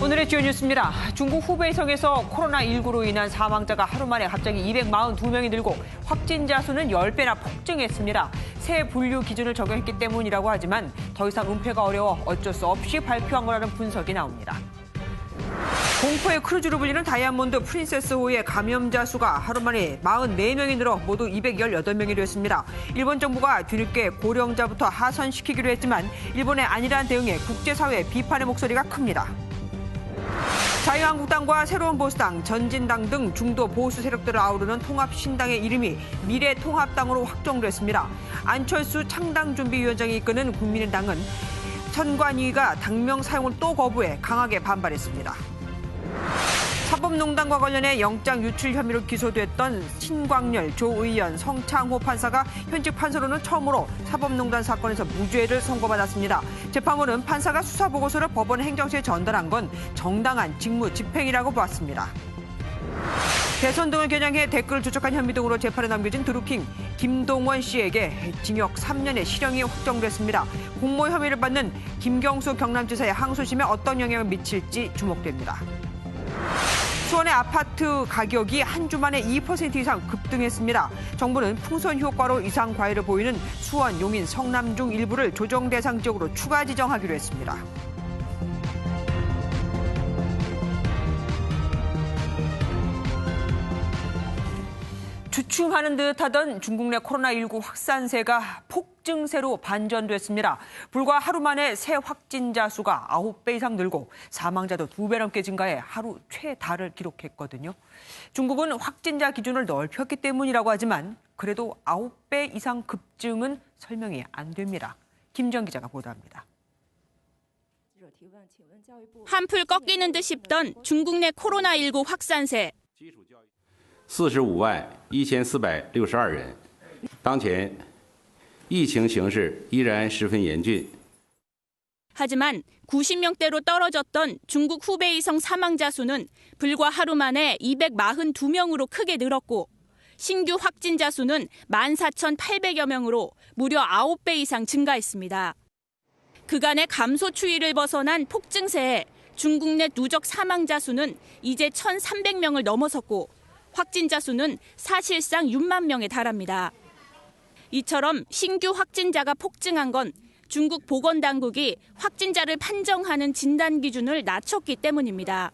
오늘의 주요 뉴스입니다. 중국 후베이성에서 코로나19로 인한 사망자가 하루 만에 갑자기 242명이 늘고 확진자 수는 10배나 폭증했습니다. 새 분류 기준을 적용했기 때문이라고 하지만 더 이상 은폐가 어려워 어쩔 수 없이 발표한 거라는 분석이 나옵니다. 공포의 크루즈로 불리는 다이아몬드 프린세스호의 감염자 수가 하루 만에 44명이 늘어 모두 218명이 됐습니다. 일본 정부가 뒤늦게 고령자부터 하선시키기로 했지만 일본의 안일한 대응에 국제사회의 비판의 목소리가 큽니다. 자유한국당과 새로운 보수당, 전진당 등 중도 보수 세력들을 아우르는 통합신당의 이름이 미래통합당으로 확정됐습니다. 안철수 창당준비위원장이 이끄는 국민의당은 선관위가 당명 사용을 또 거부해 강하게 반발했습니다. 사법농단과 관련해 영장 유출 혐의로 기소됐던 신광열, 조 의연, 성창호 판사가 현직 판사로는 처음으로 사법농단 사건에서 무죄를 선고받았습니다. 재판부는 판사가 수사보고서를 법원 행정처에 전달한 건 정당한 직무 집행이라고 보았습니다. 대선 등을 겨냥해 댓글을 조작한 혐의 등으로 재판에 넘겨진 드루킹 김동원 씨에게 징역 3년의 실형이 확정됐습니다. 공모 혐의를 받는 김경수 경남지사의 항소심에 어떤 영향을 미칠지 주목됩니다. 수원의 아파트 가격이 한 주 만에 2% 이상 급등했습니다. 정부는 풍선 효과로 이상 과열을 보이는 수원, 용인, 성남 중 일부를 조정 대상 지역으로 추가 지정하기로 했습니다. 주춤하는 듯하던 중국 내 코로나19 확산세가 폭증세로 반전됐습니다. 불과 하루 만에 새 확진자 수가 9배 이상 늘고 사망자도 2배 넘게 증가해 하루 최다를 기록했거든요. 중국은 확진자 기준을 넓혔기 때문이라고 하지만 그래도 9배 이상 급증은 설명이 안 됩니다. 김정 기자가 보도합니다. 한풀 꺾이는 듯 싶던 중국 내 코로나19 확산세. 45万1462人。当前疫情形势依然十分严峻。 하지만 90명대로 떨어졌던 중국 후베이성 사망자 수는 불과 하루 만에 242명으로 크게 늘었고 신규 확진자 수는 14,800여 명으로 무려 9배 이상 증가했습니다. 그간의 감소 추이를 벗어난 폭증세에 중국 내 누적 사망자 수는 이제 1,300명을 넘어섰고 확진자 수는 사실상 6만 명에 달합니다. 이처럼 신규 확진자가 폭증한 건 중국 보건당국이 확진자를 판정하는 진단 기준을 낮췄기 때문입니다.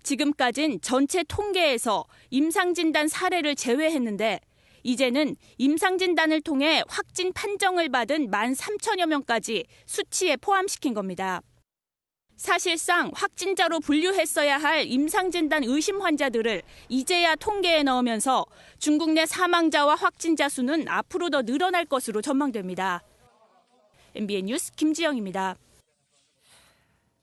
지금까진 전체 통계에서 임상진단 사례를 제외했는데 이제는 임상진단을 통해 확진 판정을 받은 13,000여 명까지 수치에 포함시킨 겁니다. 사실상 확진자로 분류했어야 할 임상진단 의심 환자들을 이제야 통계에 넣으면서 중국 내 사망자와 확진자 수는 앞으로 더 늘어날 것으로 전망됩니다. MBN 뉴스 김지영입니다.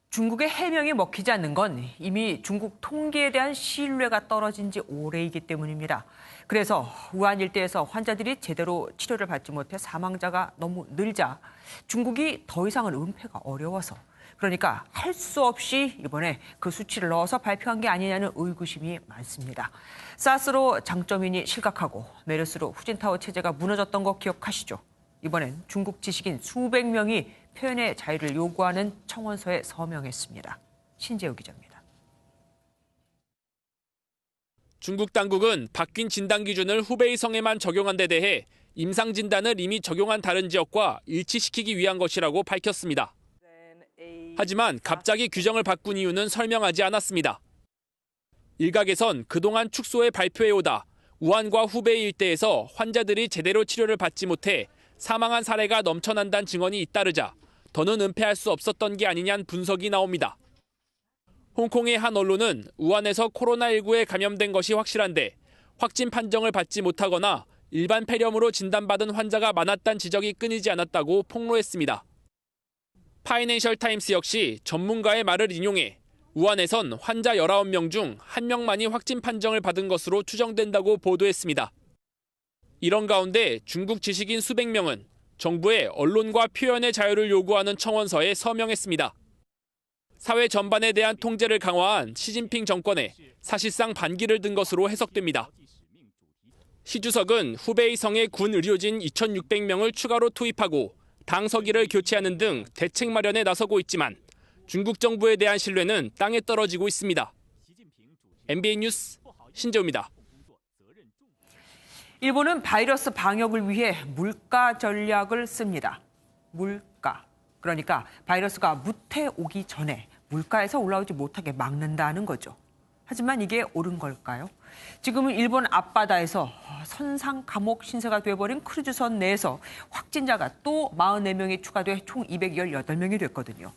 중국의 해명이 먹히지 않는 건 이미 중국 통계에 대한 신뢰가 떨어진 지 오래이기 때문입니다. 그래서 우한 일대에서 환자들이 제대로 치료를 받지 못해 사망자가 너무 늘자 중국이 더 이상은 은폐가 어려워서 그러니까 할 수 없이 이번에 그 수치를 넣어서 발표한 게 아니냐는 의구심이 많습니다. 사스로 장점인이 실각하고 메르스로 후진타워 체제가 무너졌던 거 기억하시죠? 이번엔 중국 지식인 수백 명이 표현의 자유를 요구하는 청원서에 서명했습니다. 신재우 기자입니다. 중국 당국은 바뀐 진단 기준을 후베이성에만 적용한 데 대해 임상 진단을 이미 적용한 다른 지역과 일치시키기 위한 것이라고 밝혔습니다. 하지만 갑자기 규정을 바꾼 이유는 설명하지 않았습니다. 일각에선 그동안 축소해 발표해오다 우한과 후베이 일대에서 환자들이 제대로 치료를 받지 못해 사망한 사례가 넘쳐난다는 증언이 잇따르자 더는 은폐할 수 없었던 게 아니냐는 분석이 나옵니다. 홍콩의 한 언론은 우한에서 코로나19에 감염된 것이 확실한데 확진 판정을 받지 못하거나 일반 폐렴으로 진단받은 환자가 많았다는 지적이 끊이지 않았다고 폭로했습니다. 파이낸셜 타임스 역시 전문가의 말을 인용해 우한에선 환자 19명 중 1명만이 확진 판정을 받은 것으로 추정된다고 보도했습니다. 이런 가운데 중국 지식인 수백 명은 정부의 언론과 표현의 자유를 요구하는 청원서에 서명했습니다. 사회 전반에 대한 통제를 강화한 시진핑 정권에 사실상 반기를 든 것으로 해석됩니다. 시 주석은 후베이성의 군 의료진 2,600명을 추가로 투입하고 당 서기를 교체하는 등 대책 마련에 나서고 있지만 중국 정부에 대한 신뢰는 땅에 떨어지고 있습니다. MBN 뉴스 신재우입니다. 일본은 바이러스 방역을 위해 물가 전략을 씁니다. 물가. 그러니까 바이러스가 무태 오기 전에 물가에서 올라오지 못하게 막는다는 거죠. 하지만 이게 옳은 걸까요? 지금은 일본 앞바다에서 선상 감옥 신세가 돼버린 크루즈선 내에서 확진자가 또 44명이 추가돼 총 218명이 됐거든요.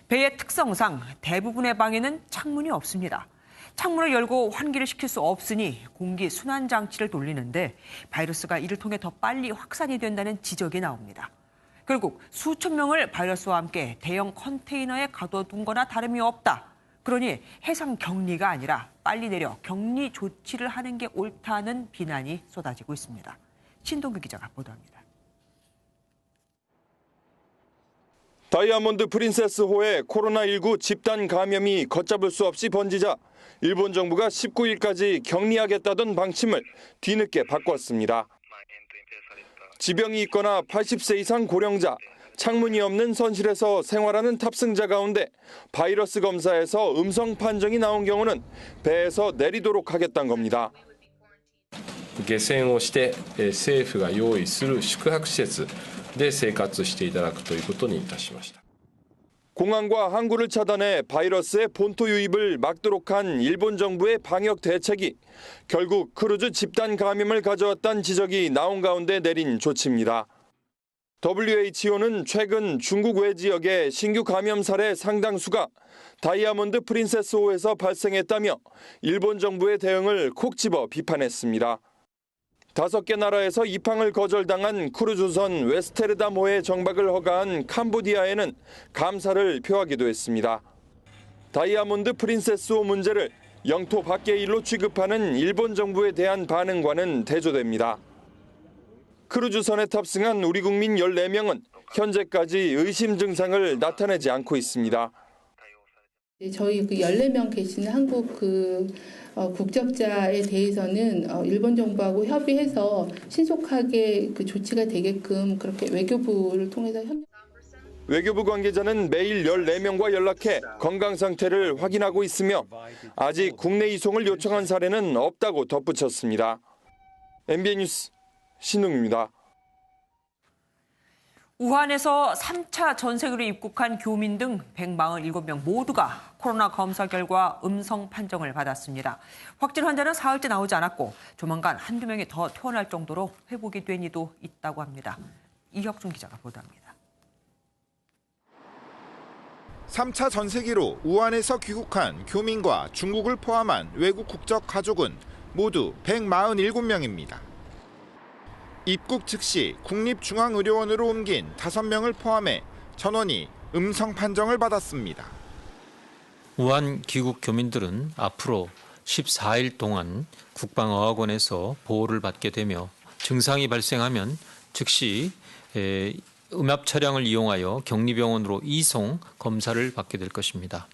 배의 특성상 대부분의 방에는 창문이 없습니다. 창문을 열고 환기를 시킬 수 없으니 공기 순환 장치를 돌리는데 바이러스가 이를 통해 더 빨리 확산이 된다는 지적이 나옵니다. 결국 수천 명을 바이러스와 함께 대형 컨테이너에 가둬둔 거나 다름이 없다. 그러니 해상 격리가 아니라 빨리 내려 격리 조치를 하는 게 옳다는 비난이 쏟아지고 있습니다. 신동규 기자가 보도합니다. 다이아몬드 프린세스호에 코로나19 집단 감염이 걷잡을 수 없이 번지자 일본 정부가 19일까지 격리하겠다던 방침을 뒤늦게 바꿨습니다. 지병이 있거나 80세 이상 고령자, 창문이 없는 선실에서 생활하는 탑승자 가운데 바이러스 검사에서 음성 판정이 나온 경우는 배에서 내리도록 하겠다는 겁니다. 下船をして政府が用意する宿泊施設で生活していただくということにいたしました。 공항과 항구를 차단해 바이러스의 본토 유입을 막도록 한 일본 정부의 방역 대책이 결국 크루즈 집단 감염을 가져왔다는 지적이 나온 가운데 내린 조치입니다. WHO는 최근 중국 외 지역의 신규 감염 사례 상당수가 다이아몬드 프린세스호에서 발생했다며 일본 정부의 대응을 콕 집어 비판했습니다. 5개 나라에서 입항을 거절당한 크루즈선 웨스테르담호의 정박을 허가한 캄보디아에는 감사를 표하기도 했습니다. 다이아몬드 프린세스호 문제를 영토 밖의 일로 취급하는 일본 정부에 대한 반응과는 대조됩니다. 크루즈선에 탑승한 우리 국민 14명은 현재까지 의심 증상을 나타내지 않고 있습니다. 저희 14명 계시는 한국 국적자에 대해서는 일본 정부하고 협의해서 신속하게 조치가 되게끔 그렇게 외교부를 통해서 협력. 외교부 관계자는 매일 14명과 연락해 건강 상태를 확인하고 있으며 아직 국내 이송을 요청한 사례는 없다고 덧붙였습니다. MBN 뉴스 신동규입니다. 우한에서 3차 전세기로 입국한 교민 등 147명 모두가 코로나 검사 결과 음성 판정을 받았습니다. 확진 환자는 사흘째 나오지 않았고 조만간 한두 명이 더 퇴원할 정도로 회복이 된 이도 있다고 합니다. 이혁준 기자가 보도합니다. 3차 전세기로 우한에서 귀국한 교민과 중국을 포함한 외국 국적 가족은 모두 147명입니다. 입국 즉시 국립중앙의료원으로 옮긴 5명을 포함해 전원이 음성 판정을 받았습니다. 우한 귀국 교민들은 앞으로 14일 동안 국방어학원에서 보호를 받게 되며 증상이 발생하면 즉시 음압 차량을 이용하여 격리병원으로 이송 검사를 받게 될 것입니다.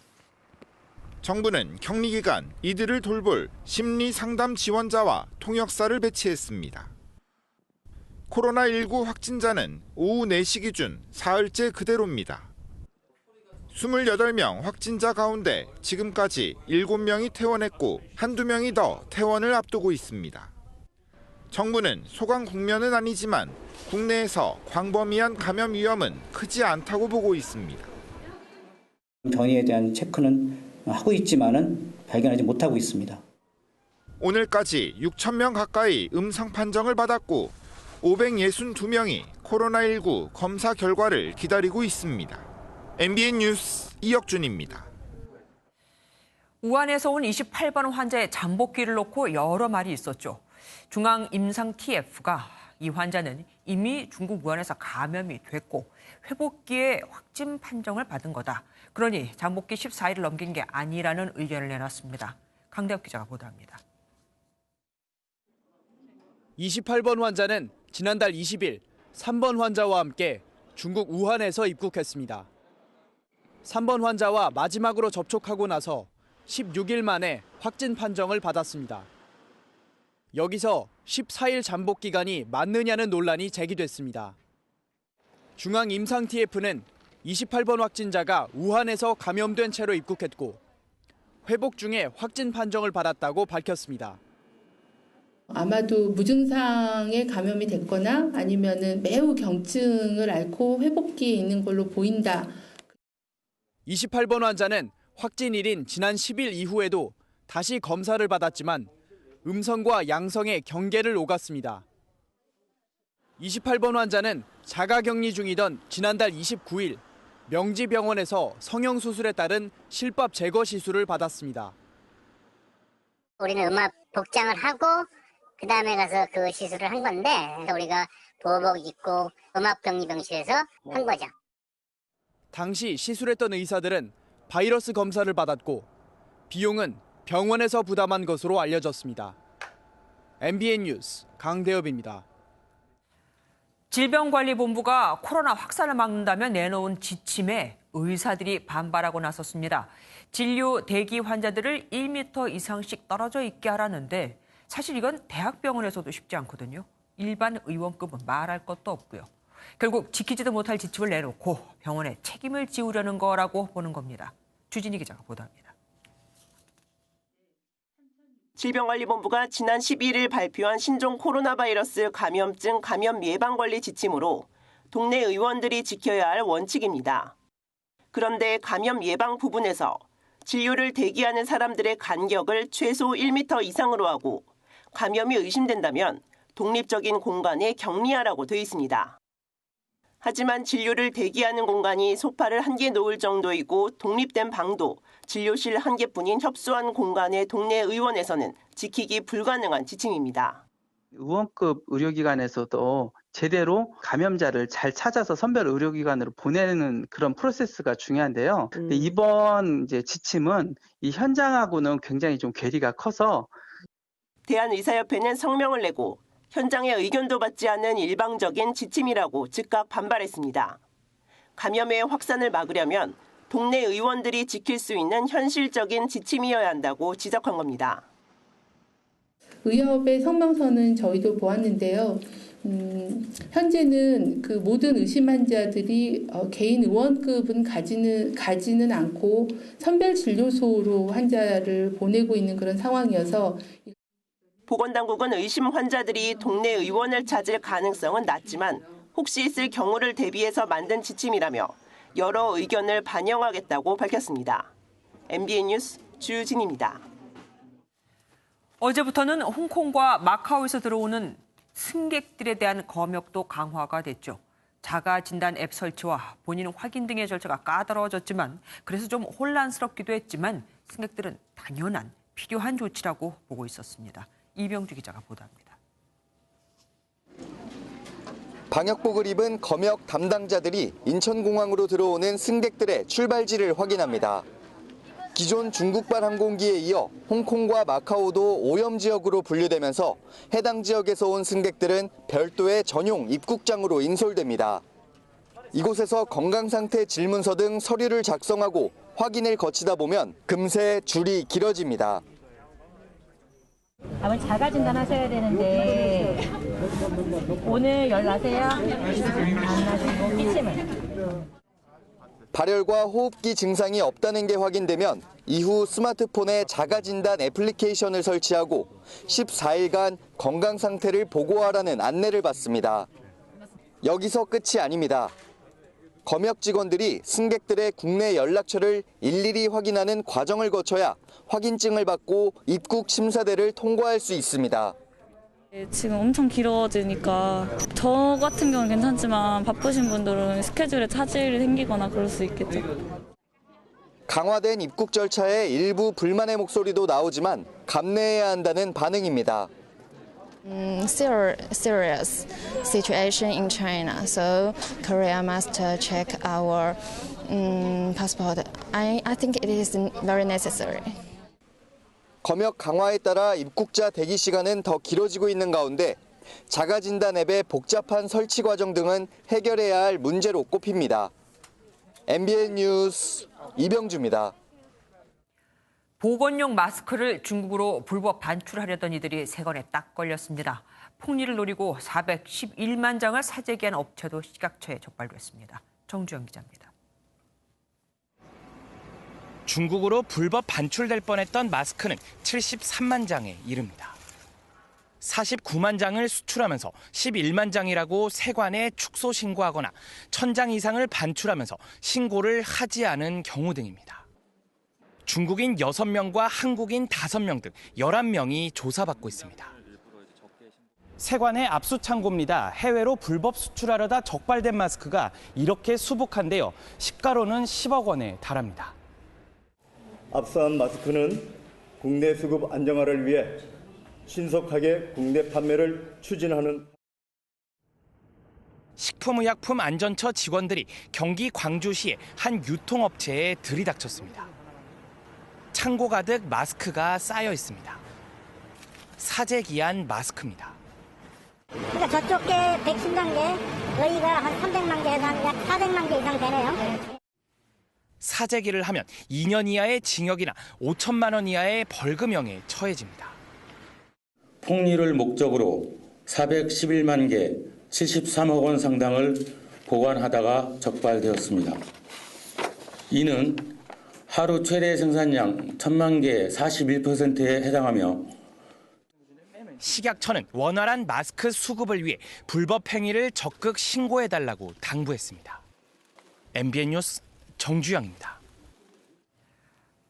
정부는 격리 기간 이들을 돌볼 심리 상담 지원자와 통역사를 배치했습니다. 코로나19 확진자는 오후 4시 기준 사흘째 그대로입니다. 28명 확진자 가운데 지금까지 7명이 퇴원했고 한두 명이 더 퇴원을 앞두고 있습니다. 정부는 소강 국면은 아니지만 국내에서 광범위한 감염 위험은 크지 않다고 보고 있습니다. 변이에 대한 체크는 하고 있지만은 발견하지 못하고 있습니다. 오늘까지 6,000명 가까이 음성 판정을 받았고 562명이 코로나19 검사 결과를 기다리고 있습니다. MBN 뉴스 이혁준입니다. 우한에서 온 28번 환자의 잠복기를 놓고 여러 말이 있었죠. 중앙임상TF가 이 환자는 이미 중국 우한에서 감염이 됐고 회복기에 확진 판정을 받은 거다. 그러니 잠복기 14일을 넘긴 게 아니라는 의견을 내놨습니다. 강대엽 기자가 보도합니다. 28번 환자는 지난달 20일 3번 환자와 함께 중국 우한에서 입국했습니다. 3번 환자와 마지막으로 접촉하고 나서 16일 만에 확진 판정을 받았습니다. 여기서 14일 잠복 기간이 맞느냐는 논란이 제기됐습니다. 중앙임상TF는 28번 확진자가 우한에서 감염된 채로 입국했고 회복 중에 확진 판정을 받았다고 밝혔습니다. 아마도 무증상의 감염이 됐거나 아니면은 매우 경증을 앓고 회복기에 있는 걸로 보인다. 28번 환자는 확진일인 지난 10일 이후에도 다시 검사를 받았지만 음성과 양성의 경계를 오갔습니다. 28번 환자는 자가격리 중이던 지난달 29일 명지병원에서 성형수술에 따른 실밥 제거 시술을 받았습니다. 우리는 음압 복장을 하고 그다음에 가서 그 시술을 한 건데 우리가 보호복 입고 음압격리병실에서 한 거죠. 당시 시술했던 의사들은 바이러스 검사를 받았고 비용은 병원에서 부담한 것으로 알려졌습니다. MBN 뉴스 강대엽입니다. 질병관리본부가 코로나 확산을 막는다며 내놓은 지침에 의사들이 반발하고 나섰습니다. 진료 대기 환자들을 1m 이상씩 떨어져 있게 하라는데 사실 이건 대학병원에서도 쉽지 않거든요. 일반 의원급은 말할 것도 없고요. 결국 지키지도 못할 지침을 내놓고 병원에 책임을 지우려는 거라고 보는 겁니다. 주진희 기자가 보도합니다. 질병관리본부가 지난 11일 발표한 신종 코로나 바이러스 감염증 감염 예방관리 지침으로 동네 의원들이 지켜야 할 원칙입니다. 그런데 감염 예방 부분에서 진료를 대기하는 사람들의 간격을 최소 1m 이상으로 하고 감염이 의심된다면 독립적인 공간에 격리하라고 되어 있습니다. 하지만 진료를 대기하는 공간이 소파를 1개 놓을 정도이고 독립된 방도 진료실 1개뿐인 협소한 공간의 동네 의원에서는 지키기 불가능한 지침입니다. 의원급 의료기관에서도 제대로 감염자를 잘 찾아서 선별 의료기관으로 보내는 그런 프로세스가 중요한데요. 근데 이번 지침은 이 현장하고는 굉장히 좀 괴리가 커서 대한의사협회는 성명을 내고 현장의 의견도 받지 않은 일방적인 지침이라고 즉각 반발했습니다. 감염의 확산을 막으려면 동네 의원들이 지킬 수 있는 현실적인 지침이어야 한다고 지적한 겁니다. 의협의 성명서는 저희도 보았는데요. 현재는 그 모든 의심 환자들이 개인 의원급은 가지는 않고 선별 진료소로 환자를 보내고 있는 그런 상황이어서 보건당국은 의심 환자들이 동네 의원을 찾을 가능성은 낮지만 혹시 있을 경우를 대비해서 만든 지침이라며 여러 의견을 반영하겠다고 밝혔습니다. MBN 뉴스 주진입니다. 어제부터는 홍콩과 마카오에서 들어오는 승객들에 대한 검역도 강화가 됐죠. 자가진단 앱 설치와 본인 확인 등의 절차가 까다로워졌지만 그래서 좀 혼란스럽기도 했지만 승객들은 당연한 필요한 조치라고 보고 있었습니다. 이병주 기자가 보도합니다. 방역복을 입은 검역 담당자들이 인천공항으로 들어오는 승객들의 출발지를 확인합니다. 기존 중국발 항공기에 이어 홍콩과 마카오도 오염지역으로 분류되면서 해당 지역에서 온 승객들은 별도의 전용 입국장으로 인솔됩니다. 이곳에서 건강상태 질문서 등 서류를 작성하고 확인을 거치다 보면 금세 줄이 길어집니다. 아버님 자가진단 하셔야 되는데 오늘 열 나세요? 안 나시고 기침을. 발열과 호흡기 증상이 없다는 게 확인되면 이후 스마트폰에 자가진단 애플리케이션을 설치하고 14일간 건강 상태를 보고하라는 안내를 받습니다. 여기서 끝이 아닙니다. 검역 직원들이 승객들의 국내 연락처를 일일이 확인하는 과정을 거쳐야 확인증을 받고 입국 심사대를 통과할 수 있습니다. 지금 엄청 길어지니까 저 같은 경우는 괜찮지만 바쁘신 분들은 스케줄에 차질이 생기거나 그럴 수 있겠죠. 강화된 입국 절차에 일부 불만의 목소리도 나오지만 감내해야 한다는 반응입니다. Serious situation in China, so Korea must check our passport. I think it is very necessary. 검역 강화에 따라 입국자 대기 시간은 더 길어지고 있는 가운데 자가진단 앱의 복잡한 설치 과정 등은 해결해야 할 문제로 꼽힙니다. MBN 뉴스 이병주입니다. 보건용 마스크를 중국으로 불법 반출하려던 이들이 세 건에 딱 걸렸습니다. 폭리를 노리고 411만 장을 사재기한 업체도 시각처에 적발됐습니다. 정주영 기자입니다. 중국으로 불법 반출될 뻔했던 마스크는 73만 장에 이릅니다. 49만 장을 수출하면서 11만 장이라고 세관에 축소 신고하거나 1000장 이상을 반출하면서 신고를 하지 않은 경우 등입니다. 중국인 6명과 한국인 5명 등 11명이 조사받고 있습니다. 세관의 압수 창고입니다. 해외로 불법 수출하려다 적발된 마스크가 이렇게 수북한데요. 시가로는 10억 원에 달합니다. 압수한 마스크는 국내 수급 안정화를 위해 신속하게 국내 판매를 추진하는 식품의약품안전처 직원들이 경기 광주시의 한 유통업체에 들이닥쳤습니다. 창고 가득 마스크가 쌓여 있습니다. 사재기한 마스크입니다. 그러니까 저쪽 게 110단계, 저희가 한 300만 개 해서 한 400만 개 이상 되네요. 사재기를 하면 2년 이하의 징역이나 5천만 원 이하의 벌금형에 처해집니다. 폭리를 목적으로 411만 개 73억 원 상당을 보관하다가 적발되었습니다. 이는 하루 최대 생산량 1,000만 개 41%에 해당하며 식약처는 원활한 마스크 수급을 위해 불법 행위를 적극 신고해달라고 당부했습니다. MBN 뉴스 정주영입니다.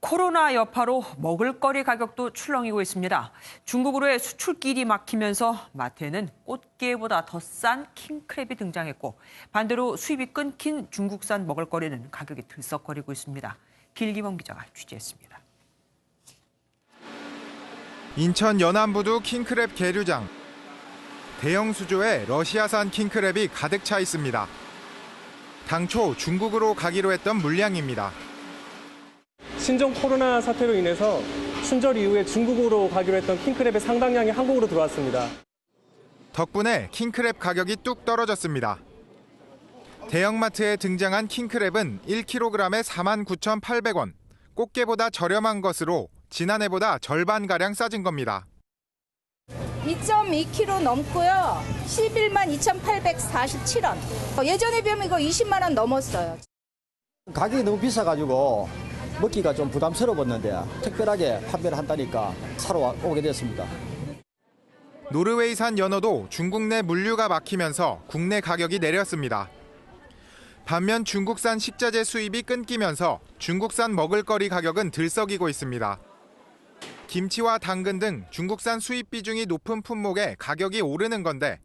코로나 여파로 먹을거리 가격도 출렁이고 있습니다. 중국으로의 수출길이 막히면서 마트에는 꽃게보다 더 싼 킹크랩이 등장했고 반대로 수입이 끊긴 중국산 먹을거리는 가격이 들썩거리고 있습니다. 길기범 기자가 취재했습니다. 인천 연안부두 킹크랩 계류장. 대형 수조에 러시아산 킹크랩이 가득 차 있습니다. 당초 중국으로 가기로 했던 물량입니다. 신종 코로나 사태로 인해서春절 이후에 중국으로 가기로 했던 킹크랩의 상당량이 한국으로 들어왔습니다. 덕분에 킹크랩 가격이 뚝 떨어졌습니다. 대형마트에 등장한 킹크랩은 1kg에 49,800원, 꽃게보다 저렴한 것으로 지난해보다 절반가량 싸진 겁니다. 2.2kg 넘고요. 11만 2,847원. 예전에 비하면 이거 20만 원 넘었어요. 가격이 너무 비싸가지고 먹기가 좀 부담스러웠는데 특별하게 판매를 한다니까 사러 오게 됐습니다. 노르웨이산 연어도 중국 내 물류가 막히면서 국내 가격이 내렸습니다. 반면 중국산 식자재 수입이 끊기면서 중국산 먹을거리 가격은 들썩이고 있습니다. 김치와 당근 등 중국산 수입 비중이 높은 품목에 가격이 오르는 건데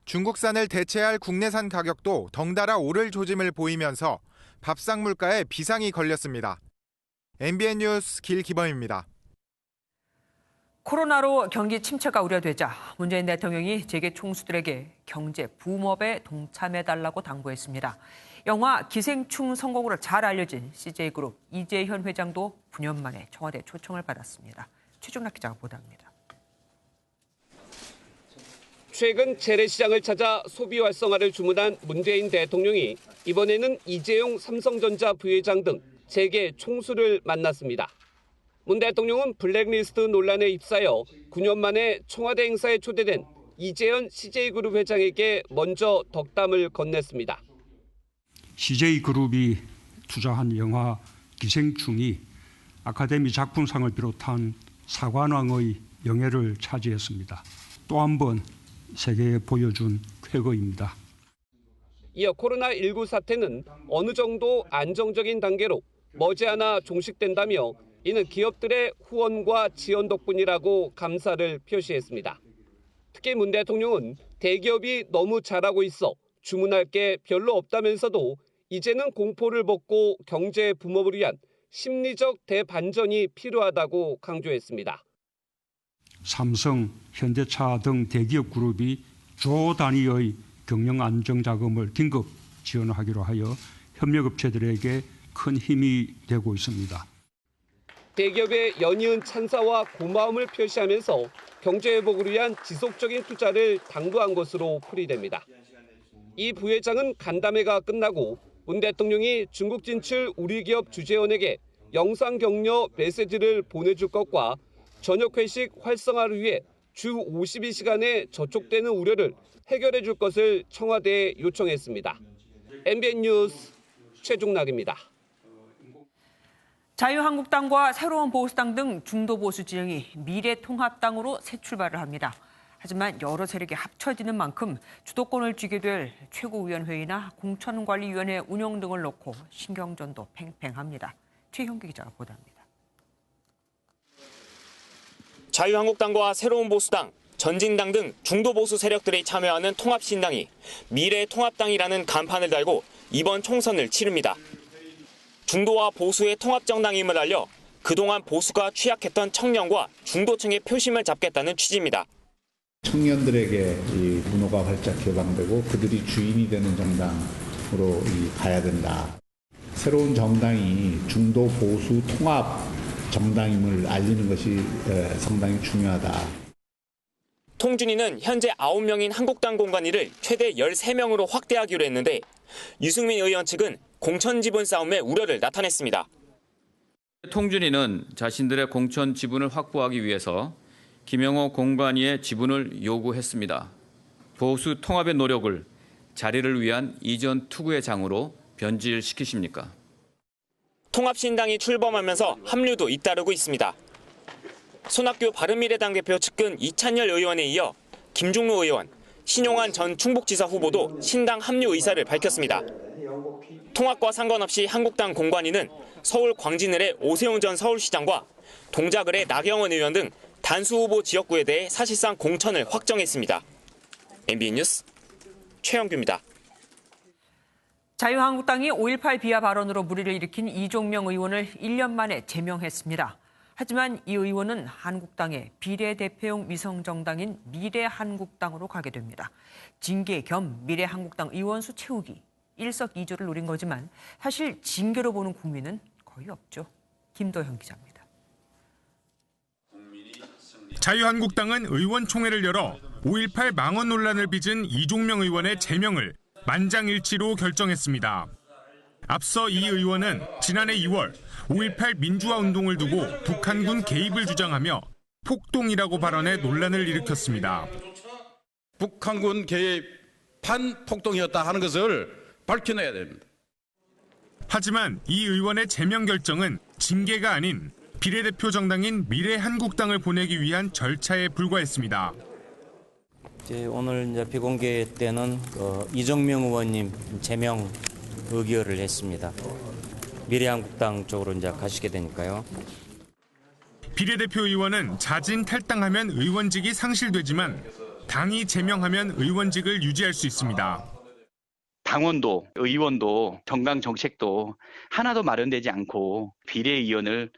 중국산을 대체할 국내산 가격도 덩달아 오를 조짐을 보이면서 밥상 물가에 비상이 걸렸습니다. MBN 뉴스 길기범입니다. 코로나로 경기 침체가 우려되자 문재인 대통령이 재계 총수들에게 경제 붐업에 동참해달라고 당부했습니다. 영화 기생충 성공으로 잘 알려진 CJ그룹 이재현 회장도 9년 만에 청와대 초청을 받았습니다. 최종락 기자가 보도합니다. 최근 재래시장을 찾아 소비 활성화를 주문한 문재인 대통령이 이번에는 이재용 삼성전자 부회장 등 재계 총수를 만났습니다. 문 대통령은 블랙리스트 논란에 휩싸여 9년 만에 청와대 행사에 초대된 이재현 CJ그룹 회장에게 먼저 덕담을 건넸습니다. CJ그룹이 투자한 영화 기생충이 아카데미 작품상을 비롯한 사관왕의 영예를 차지했습니다. 또 한 번 세계에 보여준 쾌거입니다. 이어 코로나19 사태는 어느 정도 안정적인 단계로 머지않아 종식된다며 이는 기업들의 후원과 지원 덕분이라고 감사를 표시했습니다. 특히 문 대통령은 대기업이 너무 잘하고 있어 주문할 게 별로 없다면서도 이제는 공포를 벗고 경제 붐업을 위한 심리적 대반전이 필요하다고 강조했습니다. 삼성, 현대차 등 대기업 그룹이 조 단위의 경영 안정 자금을 긴급 지원하기로 하여 협력업체들에게 큰 힘이 되고 있습니다. 대기업의 연이은 찬사와 고마움을 표시하면서 경제 회복을 위한 지속적인 투자를 당부한 것으로 풀이됩니다. 이 부회장은 간담회가 끝나고 문 대통령이 중국 진출 우리 기업 주재원에게 영상 격려 메시지를 보내줄 것과 저녁 회식 활성화를 위해 주 52시간의 저촉되는 우려를 해결해 줄 것을 청와대에 요청했습니다. MBN 뉴스 최종락입니다. 자유한국당과 새로운 보수당 등 중도 보수 진영이 미래통합당으로 새 출발을 합니다. 하지만 여러 세력이 합쳐지는 만큼 주도권을 쥐게 될 최고위원회의나 공천관리위원회 운영 등을 놓고 신경전도 팽팽합니다. 최형규 기자가 보도합니다. 자유한국당과 새로운 보수당, 전진당 등 중도 보수 세력들이 참여하는 통합신당이 미래통합당이라는 간판을 달고 이번 총선을 치릅니다. 중도와 보수의 통합정당임을 알려 그동안 보수가 취약했던 청년과 중도층의 표심을 잡겠다는 취지입니다. 청년들에게 이 분노가 활짝 개방되고 그들이 주인이 되는 정당으로 가야 된다. 새로운 정당이 중도 보수 통합 정당임을 알리는 것이 상당히 중요하다. 통준위는 현재 9명인 한국당 공관위를 최대 13명으로 확대하기로 했는데 유승민 의원 측은 공천 지분 싸움에 우려를 나타냈습니다. 통준위는 자신들의 공천 지분을 확보하기 위해서 김영호 공관위의 지분을 요구했습니다. 보수 통합의 노력을 자리를 위한 이전 투구의 장으로 변질시키십니까? 통합신당이 출범하면서 합류도 잇따르고 있습니다. 손학규 바른미래당 대표 측근 이찬열 의원에 이어 김중로 의원, 신용환 전 충북지사 후보도 신당 합류 의사를 밝혔습니다. 통합과 상관없이 한국당 공관위는 서울 광진을의 오세훈 전 서울시장과 동작을의 나경원 의원 등 단수 후보 지역구에 대해 사실상 공천을 확정했습니다. MBN 뉴스 최영규입니다. 자유한국당이 5.18 비하 발언으로 물의를 일으킨 이종명 의원을 1년 만에 제명했습니다. 하지만 이 의원은 한국당의 비례대표용 위성정당인 미래한국당으로 가게 됩니다. 징계 겸 미래한국당 의원수 채우기, 일석이조를 노린 거지만 사실 징계로 보는 국민은 거의 없죠. 김도현 기자입니다. 자유한국당은 의원총회를 열어 5.18 망언 논란을 빚은 이종명 의원의 제명을 만장일치로 결정했습니다. 앞서 이 의원은 지난해 2월 5.18 민주화 운동을 두고 북한군 개입을 주장하며 폭동이라고 발언해 논란을 일으켰습니다. 북한군 개입한 폭동이었다 하는 것을 밝혀내야 됩니다. 하지만 이 의원의 제명 결정은 징계가 아닌 비례대표 정당인 미래한국당을 보내기 위한 절차에 불과했습니다. 오늘 비공개 때는 이종명 의원님 제명 의결을 했습니다. 미래한국당 쪽으로 가시게 되니까요. 비례대표 의원은 자진 탈당하면 의원직이 상실되지만 당이 제명하면 의원직을 유지할 수 있습니다. 당원도 의원도 정강 정책도 하나도 마련되지 않고 비례의원을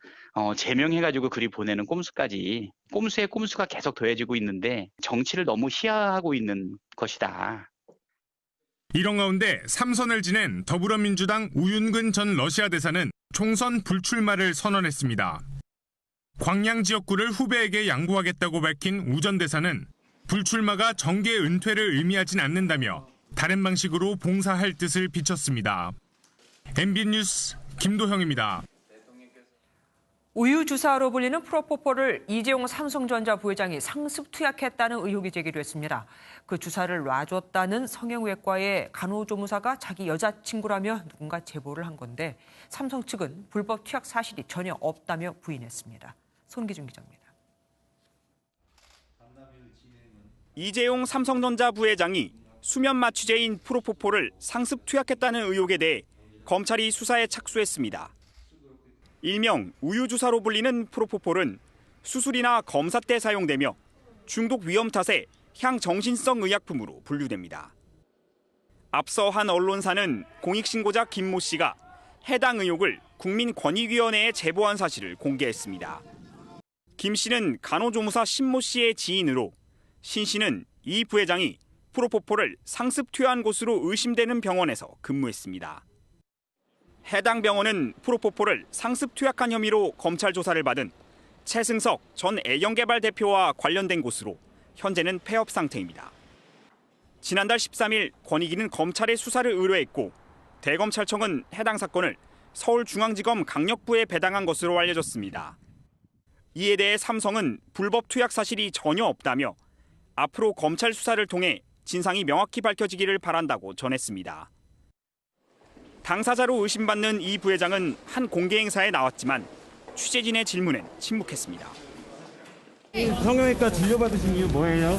제명해가지고 그리 보내는 꼼수까지 꼼수에 꼼수가 계속 더해지고 있는데 정치를 너무 희화하고 있는 것이다. 이런 가운데 3선을 지낸 더불어민주당 우윤근 전 러시아 대사는 총선 불출마를 선언했습니다. 광양 지역구를 후배에게 양보하겠다고 밝힌 우 전 대사는 불출마가 정계 은퇴를 의미하진 않는다며 다른 방식으로 봉사할 뜻을 비췄습니다. MBN 뉴스 김도형입니다. 우유 주사로 불리는 프로포폴을 이재용 삼성전자 부회장이 상습 투약했다는 의혹이 제기됐습니다. 그 주사를 놔줬다는 성형외과의 간호조무사가 자기 여자친구라며 누군가 제보를 한 건데 삼성 측은 불법 투약 사실이 전혀 없다며 부인했습니다. 손기준 기자입니다. 이재용 삼성전자 부회장이 수면 마취제인 프로포폴을 상습 투약했다는 의혹에 대해 검찰이 수사에 착수했습니다. 일명 우유주사로 불리는 프로포폴은 수술이나 검사 때 사용되며 중독 위험 탓에 향정신성 의약품으로 분류됩니다. 앞서 한 언론사는 공익신고자 김모 씨가 해당 의혹을 국민권익위원회에 제보한 사실을 공개했습니다. 김 씨는 간호조무사 신모 씨의 지인으로 신 씨는 이 부회장이 프로포폴을 상습 투여한 것으로 의심되는 병원에서 근무했습니다. 해당 병원은 프로포폴을 상습 투약한 혐의로 검찰 조사를 받은 최승석 전 애경개발 대표와 관련된 곳으로 현재는 폐업 상태입니다. 지난달 13일 권익위는 검찰의 수사를 의뢰했고 대검찰청은 해당 사건을 서울중앙지검 강력부에 배당한 것으로 알려졌습니다. 이에 대해 삼성은 불법 투약 사실이 전혀 없다며 앞으로 검찰 수사를 통해 진상이 명확히 밝혀지기를 바란다고 전했습니다. 당사자로 의심받는 이 부회장은 한 공개 행사에 나왔지만 취재진의 질문엔 침묵했습니다. 성형외과 진료받으신 이유 뭐예요?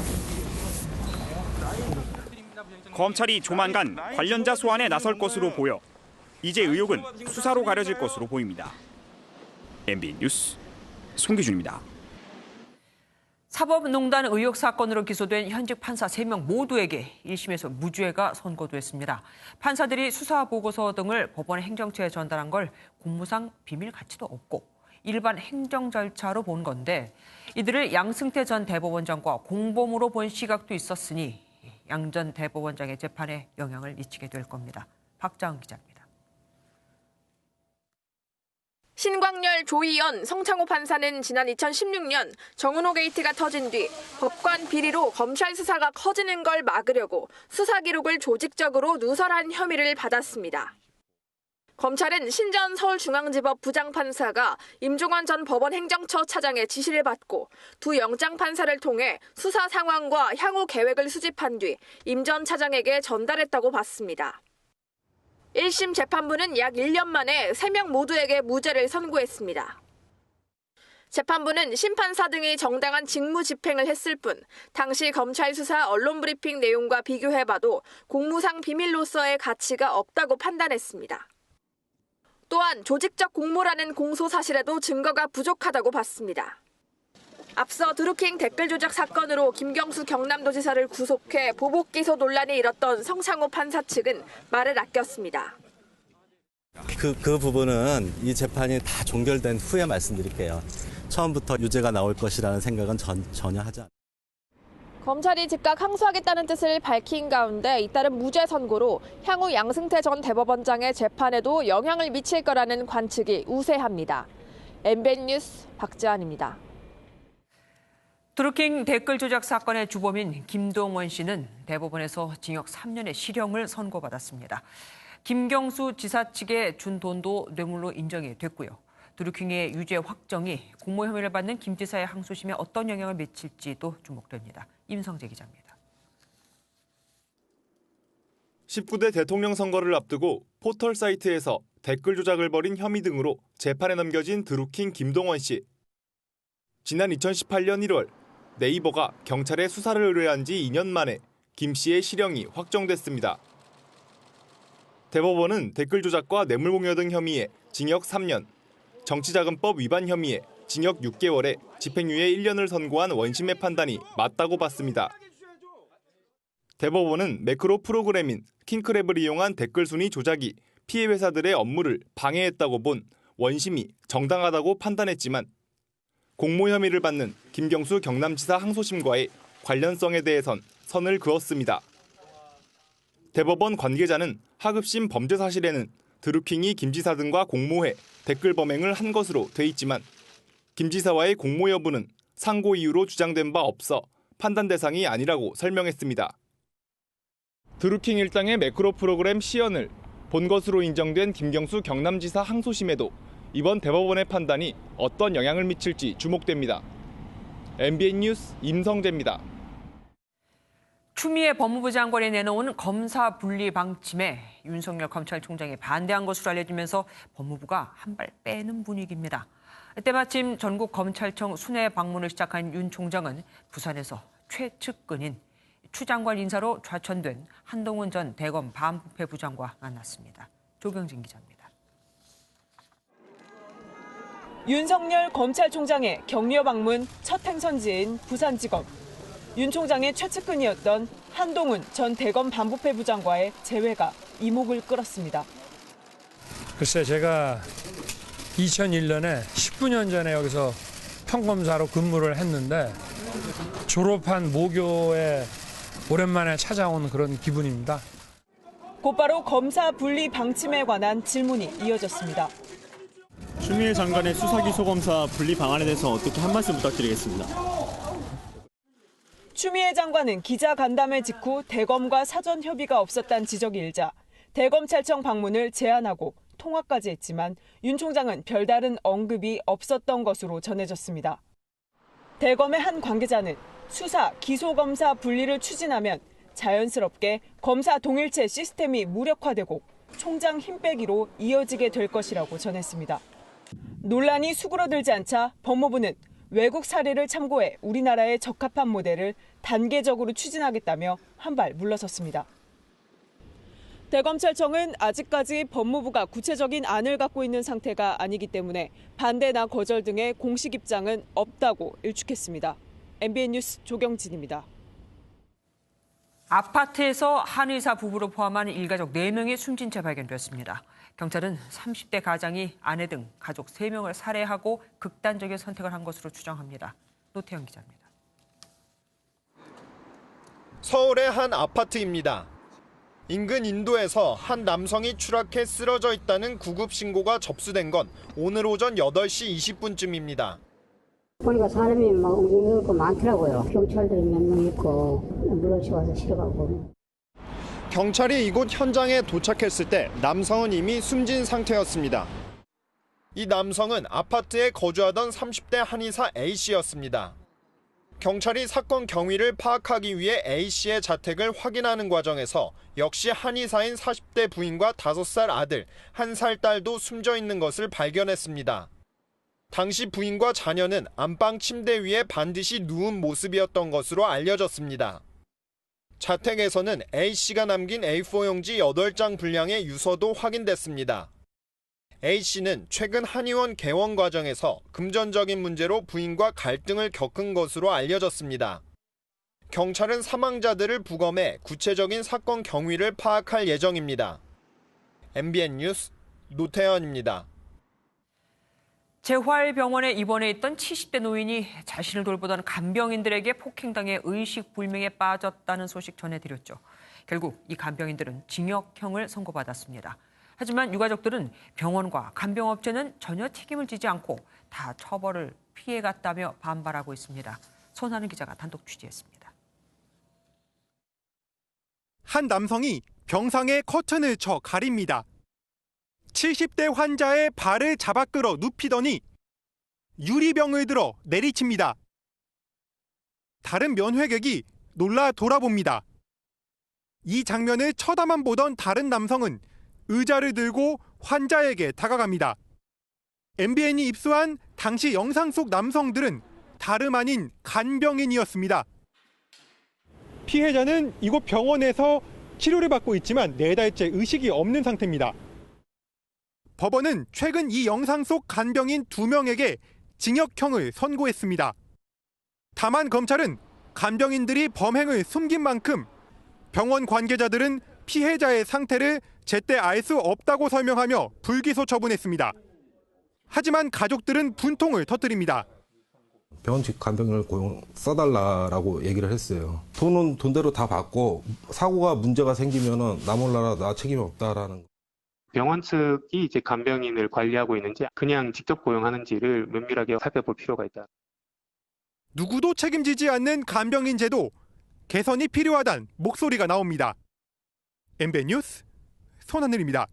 검찰이 조만간 관련자 소환에 나설 것으로 보여 이제 의혹은 수사로 가려질 것으로 보입니다. MBN 뉴스 송기준입니다. 사법농단 의혹 사건으로 기소된 현직 판사 3명 모두에게 1심에서 무죄가 선고됐습니다. 판사들이 수사 보고서 등을 법원 행정처에 전달한 걸 공무상 비밀 가치도 없고 일반 행정 절차로 본 건데 이들을 양승태 전 대법원장과 공범으로 본 시각도 있었으니 양 전 대법원장의 재판에 영향을 미치게 될 겁니다. 박자은 기자입니다. 신광열, 조희연, 성창호 판사는 지난 2016년 정은호 게이트가 터진 뒤 법관 비리로 검찰 수사가 커지는 걸 막으려고 수사 기록을 조직적으로 누설한 혐의를 받았습니다. 검찰은 신전 서울중앙지법 부장판사가 임종원 전 법원 행정처 차장의 지시를 받고 두 영장 판사를 통해 수사 상황과 향후 계획을 수집한 뒤 임 전 차장에게 전달했다고 봤습니다. 1심 재판부는 약 1년 만에 3명 모두에게 무죄를 선고했습니다. 재판부는 심판사 등이 정당한 직무 집행을 했을 뿐 당시 검찰 수사 언론 브리핑 내용과 비교해봐도 공무상 비밀로서의 가치가 없다고 판단했습니다. 또한 조직적 공모라는 공소 사실에도 증거가 부족하다고 봤습니다. 앞서 드루킹 댓글 조작 사건으로 김경수 경남도지사를 구속해 보복 기소 논란이 일었던 성창호 판사 측은 말을 아꼈습니다. 그 부분은 이 재판이 다 종결된 후에 말씀드릴게요. 처음부터 유죄가 나올 것이라는 생각은 전혀 하지 않습니다. 검찰이 즉각 항소하겠다는 뜻을 밝힌 가운데 잇따른 무죄 선고로 향후 양승태 전 대법원장의 재판에도 영향을 미칠 거라는 관측이 우세합니다. MBN 뉴스 박지안입니다. 드루킹 댓글 조작 사건의 주범인 김동원 씨는 대법원에서 징역 3년의 실형을 선고받았습니다. 김경수 지사 측에 준 돈도 뇌물로 인정이 됐고요. 드루킹의 유죄 확정이 공모 혐의를 받는 김 지사의 항소심에 어떤 영향을 미칠지도 주목됩니다. 임성재 기자입니다. 19대 대통령 선거를 앞두고 포털 사이트에서 댓글 조작을 벌인 혐의 등으로 재판에 넘겨진 드루킹 김동원 씨. 지난 2018년 1월 네이버가 경찰에 수사를 의뢰한 지 2년 만에 김 씨의 실형이 확정됐습니다. 대법원은 댓글 조작과 뇌물공여 등 혐의에 징역 3년, 정치자금법 위반 혐의에 징역 6개월에 집행유예 1년을 선고한 원심의 판단이 맞다고 봤습니다. 대법원은 매크로 프로그램인 킹크랩을 이용한 댓글 순위 조작이 피해 회사들의 업무를 방해했다고 본 원심이 정당하다고 판단했지만 공모 혐의를 받는 김경수 경남지사 항소심과의 관련성에 대해선 선을 그었습니다. 대법원 관계자는 하급심 범죄 사실에는 드루킹이 김 지사 등과 공모해 댓글 범행을 한 것으로 돼 있지만 김 지사와의 공모 여부는 상고 이유로 주장된 바 없어 판단 대상이 아니라고 설명했습니다. 드루킹 일당의 매크로 프로그램 시연을 본 것으로 인정된 김경수 경남지사 항소심에도 이번 대법원의 판단이 어떤 영향을 미칠지 주목됩니다. MBN 뉴스 임성재입니다. 추미애 법무부 장관이 내놓은 검사 분리 방침에 윤석열 검찰총장이 반대한 것으로 알려지면서 법무부가 한 발 빼는 분위기입니다. 때마침 전국 검찰청 순회 방문을 시작한 윤 총장은 부산에서 최측근인 추 장관 인사로 좌천된 한동훈 전 대검 반부패 부장과 만났습니다. 조경진 기자입니다. 윤석열 검찰총장의 격려 방문 첫 행선지인 부산지검. 윤 총장의 최측근이었던 한동훈 전 대검 반부패 부장과의 재회가 이목을 끌었습니다. 글쎄 제가 2001년에 19년 전에 여기서 평검사로 근무를 했는데 졸업한 모교에 오랜만에 찾아온 그런 기분입니다. 곧바로 검사 분리 방침에 관한 질문이 이어졌습니다. 추미애 장관의 수사기소검사 분리 방안에 대해서 어떻게 한 말씀 부탁드리겠습니다. 추미애 장관은 기자 간담회 직후 대검과 사전 협의가 없었다는 지적이 일자 대검찰청 방문을 제안하고 통화까지 했지만 윤 총장은 별다른 언급이 없었던 것으로 전해졌습니다. 대검의 한 관계자는 수사, 기소검사 분리를 추진하면 자연스럽게 검사 동일체 시스템이 무력화되고 총장 힘빼기로 이어지게 될 것이라고 전했습니다. 논란이 수그러들지 않자 법무부는 외국 사례를 참고해 우리나라에 적합한 모델을 단계적으로 추진하겠다며 한 발 물러섰습니다. 대검찰청은 아직까지 법무부가 구체적인 안을 갖고 있는 상태가 아니기 때문에 반대나 거절 등의 공식 입장은 없다고 일축했습니다. MBN 뉴스 조경진입니다. 아파트에서 한 의사 부부를 포함한 일가족 4명이 숨진 채 발견됐습니다. 경찰은 30대 가장이 아내 등 가족 3명을 살해하고 극단적인 선택을 한 것으로 추정합니다. 노태영 기자입니다. 서울의 한 아파트입니다. 인근 인도에서 한 남성이 추락해 쓰러져 있다는 구급 신고가 접수된 건 오늘 오전 8시 20분쯤입니다. 보니까 사람이 막 웅웅 많더라고요. 경찰들이 몇 명 있고 물러치 와서 실어가고. 경찰이 이곳 현장에 도착했을 때 남성은 이미 숨진 상태였습니다. 이 남성은 아파트에 거주하던 30대 한의사 A씨였습니다. 경찰이 사건 경위를 파악하기 위해 A씨의 자택을 확인하는 과정에서 역시 한의사인 40대 부인과 5살 아들, 1살 딸도 숨져 있는 것을 발견했습니다. 당시 부인과 자녀는 안방 침대 위에 반드시 누운 모습이었던 것으로 알려졌습니다. 자택에서는 A씨가 남긴 A4 용지 8장 분량의 유서도 확인됐습니다. A씨는 최근 한의원 개원 과정에서 금전적인 문제로 부인과 갈등을 겪은 것으로 알려졌습니다. 경찰은 사망자들을 부검해 구체적인 사건 경위를 파악할 예정입니다. MBN 뉴스 노태현입니다. 재활병원에 입원해 있던 70대 노인이 자신을 돌보던 간병인들에게 폭행당해 의식불명에 빠졌다는 소식 전해드렸죠. 결국 이 간병인들은 징역형을 선고받았습니다. 하지만 유가족들은 병원과 간병업체는 전혀 책임을 지지 않고 다 처벌을 피해갔다며 반발하고 있습니다. 손하는 기자가 단독 취재했습니다. 한 남성이 병상에 커튼을 쳐 가립니다. 70대 환자의 발을 잡아 끌어 눕히더니 유리병을 들어 내리칩니다. 다른 면회객이 놀라 돌아봅니다. 이 장면을 쳐다만 보던 다른 남성은 의자를 들고 환자에게 다가갑니다. MBN이 입수한 당시 영상 속 남성들은 다름 아닌 간병인이었습니다. 피해자는 이곳 병원에서 치료를 받고 있지만 4달째 의식이 없는 상태입니다. 법원은 최근 이 영상 속 간병인 2명에게 징역형을 선고했습니다. 다만 검찰은 간병인들이 범행을 숨긴 만큼 병원 관계자들은 피해자의 상태를 제때 알 수 없다고 설명하며 불기소 처분했습니다. 하지만 가족들은 분통을 터뜨립니다. 병원 측 간병인을 써달라고 얘기를 했어요. 돈은 돈대로 다 받고 사고가 문제가 생기면은 나 몰라라 나 책임이 없다라는. 병원 측이 이제 간병인을 관리하고 있는지 그냥 직접 고용하는지를 면밀하게 살펴볼 필요가 있다. 누구도 책임지지 않는 간병인 제도 개선이 필요하다는 목소리가 나옵니다. MBN 뉴스 손하늘입니다.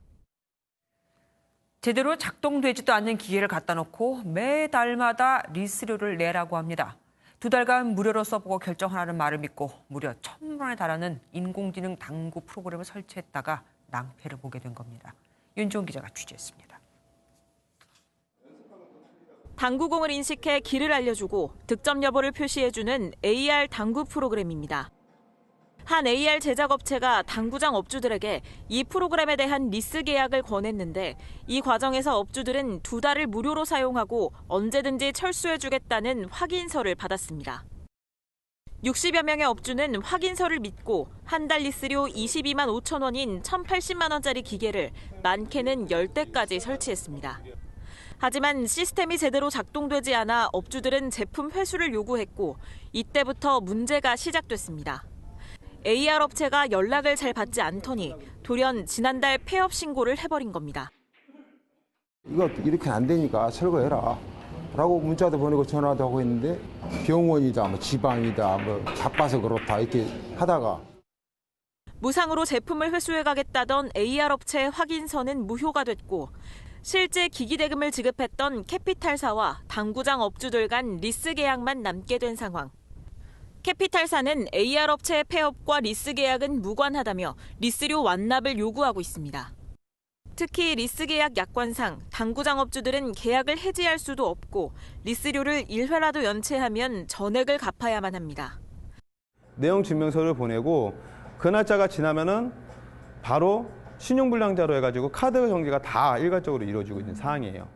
제대로 작동되지도 않는 기계를 갖다 놓고 매달마다 리스료를 내라고 합니다. 2달간 무료로 써보고 결정하라는 말을 믿고 무려 1,000만 원에 달하는 인공지능 당구 프로그램을 설치했다가 낭패를 보게 된 겁니다. 윤종 기자가 취재했습니다. 당구공을 인식해 길을 알려주고 득점 여부를 표시해주는 AR 당구 프로그램입니다. 한 AR 제작업체가 당구장 업주들에게 이 프로그램에 대한 리스 계약을 권했는데 이 과정에서 업주들은 2달을 무료로 사용하고 언제든지 철수해주겠다는 확인서를 받았습니다. 60여 명의 업주는 확인서를 믿고 한 달 리스료 22만 5천 원인 1,080만 원짜리 기계를 많게는 10대까지 설치했습니다. 하지만 시스템이 제대로 작동되지 않아 업주들은 제품 회수를 요구했고 이때부터 문제가 시작됐습니다. AR 업체가 연락을 잘 받지 않더니 돌연 지난달 폐업 신고를 해버린 겁니다. 이거 이렇게 안 되니까 철거해라 라고 문자도 보내고 전화도 하고 있는데 병원이다 뭐 지방이다 뭐 바빠서 그렇다 이렇게 하다가 무상으로 제품을 회수해가겠다던 AR 업체의 확인서는 무효가 됐고 실제 기기 대금을 지급했던 캐피탈사와 당구장 업주들 간 리스 계약만 남게 된 상황. 캐피탈사는 AR 업체의 폐업과 리스 계약은 무관하다며 리스료 완납을 요구하고 있습니다. 특히 리스 계약 약관상 당구장 업주들은 계약을 해지할 수도 없고 리스료를 1회라도 연체하면 전액을 갚아야만 합니다. 내용 증명서를 보내고 그 날짜가 지나면은 바로 신용불량자로 해가지고 카드 정지가 다 일괄적으로 이루어지고 있는 상황이에요.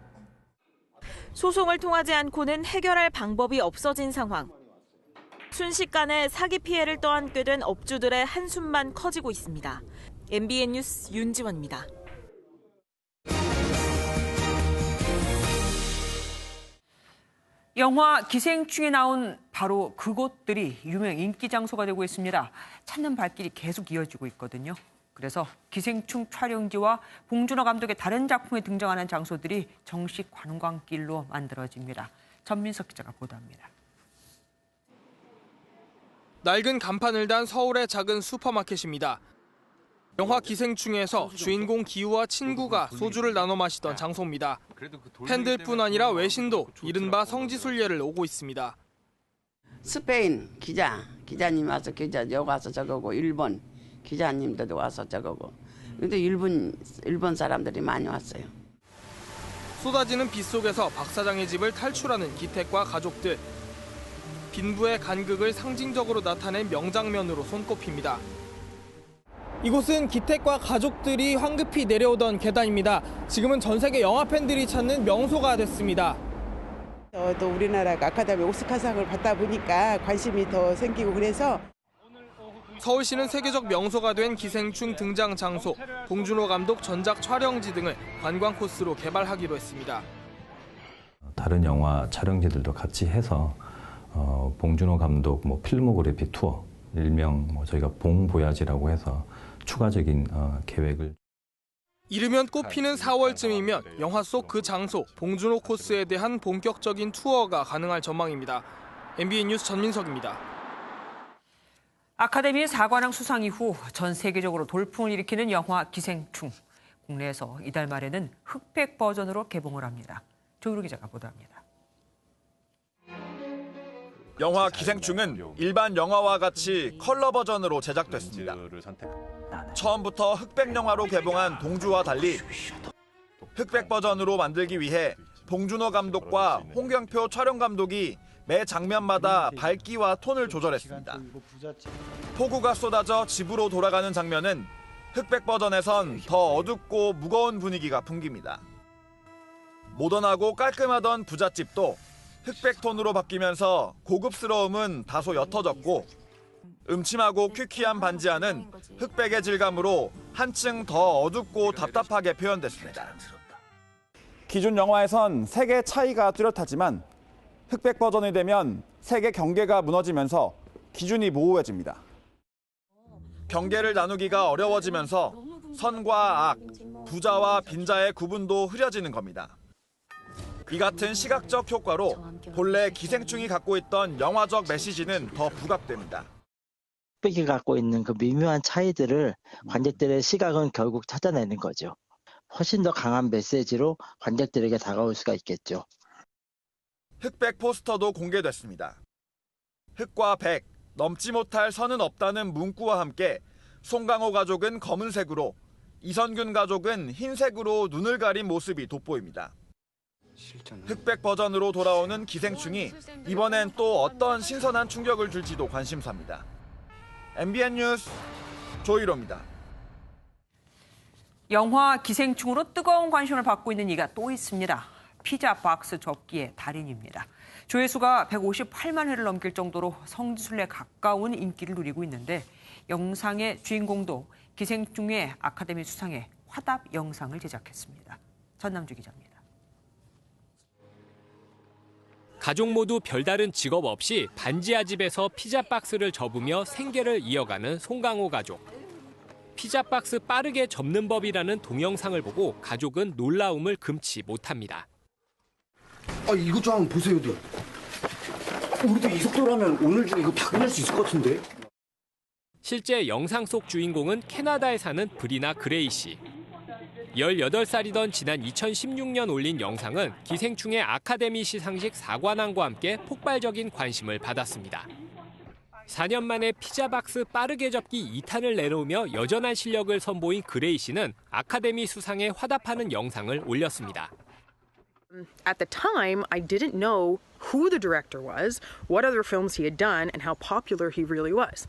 소송을 통하지 않고는 해결할 방법이 없어진 상황. 순식간에 사기 피해를 떠안게 된 업주들의 한숨만 커지고 있습니다. MBN 뉴스 윤지원입니다. 영화 기생충에 나온 바로 그곳들이 유명 인기 장소가 되고 있습니다. 찾는 발길이 계속 이어지고 있거든요. 그래서 기생충 촬영지와 봉준호 감독의 다른 작품에 등장하는 장소들이 정식 관광길로 만들어집니다. 전민석 기자가 보도합니다. 낡은 간판을 단 서울의 작은 슈퍼마켓입니다. 영화 기생충에서 주인공 기우와 친구가 소주를 나눠 마시던 장소입니다. 팬들뿐 아니라 외신도 이른바 성지순례를 오고 있습니다. 스페인 기자님 와서 여기 와서 저거고 일본 기자님들도 와서 저거고 근데 일본 사람들이 많이 왔어요. 쏟아지는 빗 속에서 박 사장의 집을 탈출하는 기택과 가족들. 빈부의 간극을 상징적으로 나타낸 명장면으로 손꼽힙니다. 이곳은 기택과 가족들이 황급히 내려오던 계단입니다. 지금은 전 세계 영화 팬들이 찾는 명소가 됐습니다. 또 우리나라가 아카데미 오스카상을 받다 보니까 관심이 더 생기고 그래서 서울시는 세계적 명소가 된 기생충 등장 장소, 봉준호 감독 전작 촬영지 등을 관광 코스로 개발하기로 했습니다. 다른 영화 촬영지들도 같이 해서 봉준호 감독 필모그래피 투어, 일명 저희가 봉보야지라고 해서 추가적인 계획을. 이르면 꽃피는 4월쯤이면 영화 속 그 장소, 봉준호 코스에 대한 본격적인 투어가 가능할 전망입니다. MBN 뉴스 전민석입니다. 아카데미 사관왕 수상 이후 전 세계적으로 돌풍을 일으키는 영화 기생충. 국내에서 이달 말에는 흑백 버전으로 개봉을 합니다. 조유루 기자가 보도합니다. 영화 기생충은 일반 영화와 같이 컬러 버전으로 제작됐습니다. 처음부터 흑백 영화로 개봉한 동주와 달리 흑백 버전으로 만들기 위해 봉준호 감독과 홍경표 촬영 감독이 매 장면마다 밝기와 톤을 조절했습니다. 폭우가 쏟아져 집으로 돌아가는 장면은 흑백 버전에선 더 어둡고 무거운 분위기가 풍깁니다. 모던하고 깔끔하던 부잣집도 흑백 톤으로 바뀌면서 고급스러움은 다소 옅어졌고 음침하고 퀴퀴한 반지하는 흑백의 질감으로 한층 더 어둡고 답답하게 표현됐습니다. 기존 영화에선 색의 차이가 뚜렷하지만 흑백 버전이 되면 색의 경계가 무너지면서 기준이 모호해집니다. 경계를 나누기가 어려워지면서 선과 악, 부자와 빈자의 구분도 흐려지는 겁니다. 이 같은 시각적 효과로 본래 기생충이 갖고 있던 영화적 메시지는 더 부각됩니다. 흑백이 갖고 있는 그 미묘한 차이들을 관객들의 시각은 결국 찾아내는 거죠. 훨씬 더 강한 메시지로 관객들에게 다가올 수가 있겠죠. 흑백 포스터도 공개됐습니다. 흑과 백, 넘지 못할 선은 없다는 문구와 함께 송강호 가족은 검은색으로, 이선균 가족은 흰색으로 눈을 가린 모습이 돋보입니다. 흑백 버전으로 돌아오는 기생충이 이번엔 또 어떤 신선한 충격을 줄지도 관심사입니다. MBN 뉴스 조일호입니다. 영화 기생충으로 뜨거운 관심을 받고 있는 이가 또 있습니다. 피자 박스 접기의 달인입니다. 조회수가 158만 회를 넘길 정도로 성지순례에 가까운 인기를 누리고 있는데 영상의 주인공도 기생충의 아카데미 수상에 화답 영상을 제작했습니다. 전남주 기자입니다. 가족 모두 별다른 직업 없이 반지하 집에서 피자 박스를 접으며 생계를 이어가는 송강호 가족. 피자 박스 빠르게 접는 법이라는 동영상을 보고 가족은 놀라움을 금치 못합니다. 이것 좀 한번 보세요. 우리도 이 속도라면 오늘 중에 이거 다 끝낼 수 있을 것 같은데. 실제 영상 속 주인공은 캐나다에 사는 브리나 그레이 씨. 18살이던 지난 2016년 올린 영상은 기생충의 아카데미 시상식 사관왕과 함께 폭발적인 관심을 받았습니다. 4년 만에 피자박스 빠르게 접기 2탄을 내놓으며 여전한 실력을 선보인 그레이 씨는 아카데미 수상에 화답하는 영상을 올렸습니다. At the time, I didn't know who the director was, what other films he had done, and how popular he really was.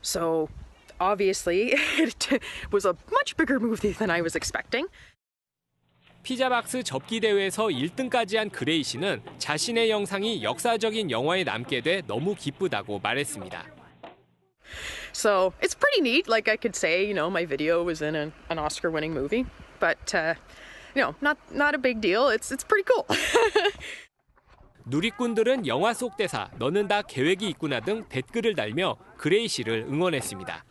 So, obviously, it was a much bigger movie than I was expecting. 피자박스 접기 대회에서 1등까지 한 그레이 씨는 자신의 영상이 역사적인 영화에 남게 돼 너무 기쁘다고 말했습니다. So, it's pretty neat. Like I could say, my video was in an Oscar-winning movie, but not a big deal. It's pretty cool. 누리꾼들은 영화 속 대사 너는 다 계획이 있구나 등 댓글을 달며 그레이 씨를 응원했습니다.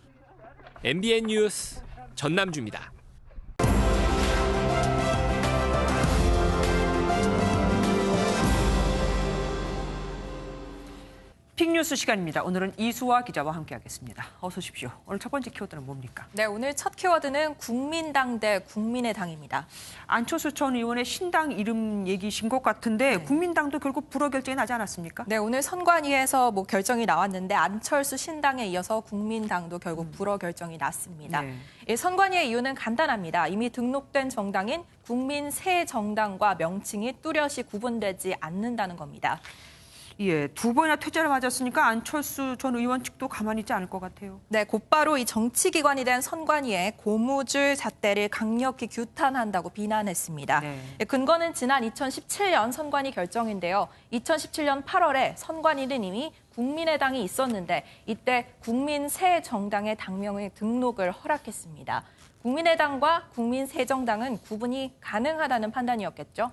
MBN 뉴스 전남주입니다. 빅뉴스 시간입니다. 오늘은 이수아 기자와 함께하겠습니다. 어서 오십시오. 오늘 첫 번째 키워드는 뭡니까? 네, 오늘 첫 키워드는 국민당 대 국민의당입니다. 안철수 전 의원의 신당 이름 얘기신 것 같은데 국민당도 결국 불허 결정이 나지 않았습니까? 네, 오늘 선관위에서 결정이 나왔는데 안철수 신당에 이어서 국민당도 결국 불허 결정이 났습니다. 네. 선관위의 이유는 간단합니다. 이미 등록된 정당인 국민새정당과 명칭이 뚜렷이 구분되지 않는다는 겁니다. 예, 두 번이나 퇴짜를 맞았으니까 안철수 전 의원 측도 가만히 있지 않을 것 같아요. 네, 곧바로 이 정치기관이 된 선관위에 고무줄 잣대를 강력히 규탄한다고 비난했습니다. 네. 근거는 지난 2017년 선관위 결정인데요. 2017년 8월에 선관위는 이미 국민의당이 있었는데 이때 국민새정당의 당명의 등록을 허락했습니다. 국민의당과 국민새정당은 구분이 가능하다는 판단이었겠죠.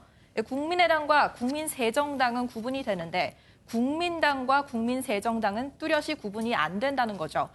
국민의당과 국민새정당은 구분이 되는데 국민당과 국민새정당은 뚜렷이 구분이 안 된다는 거죠.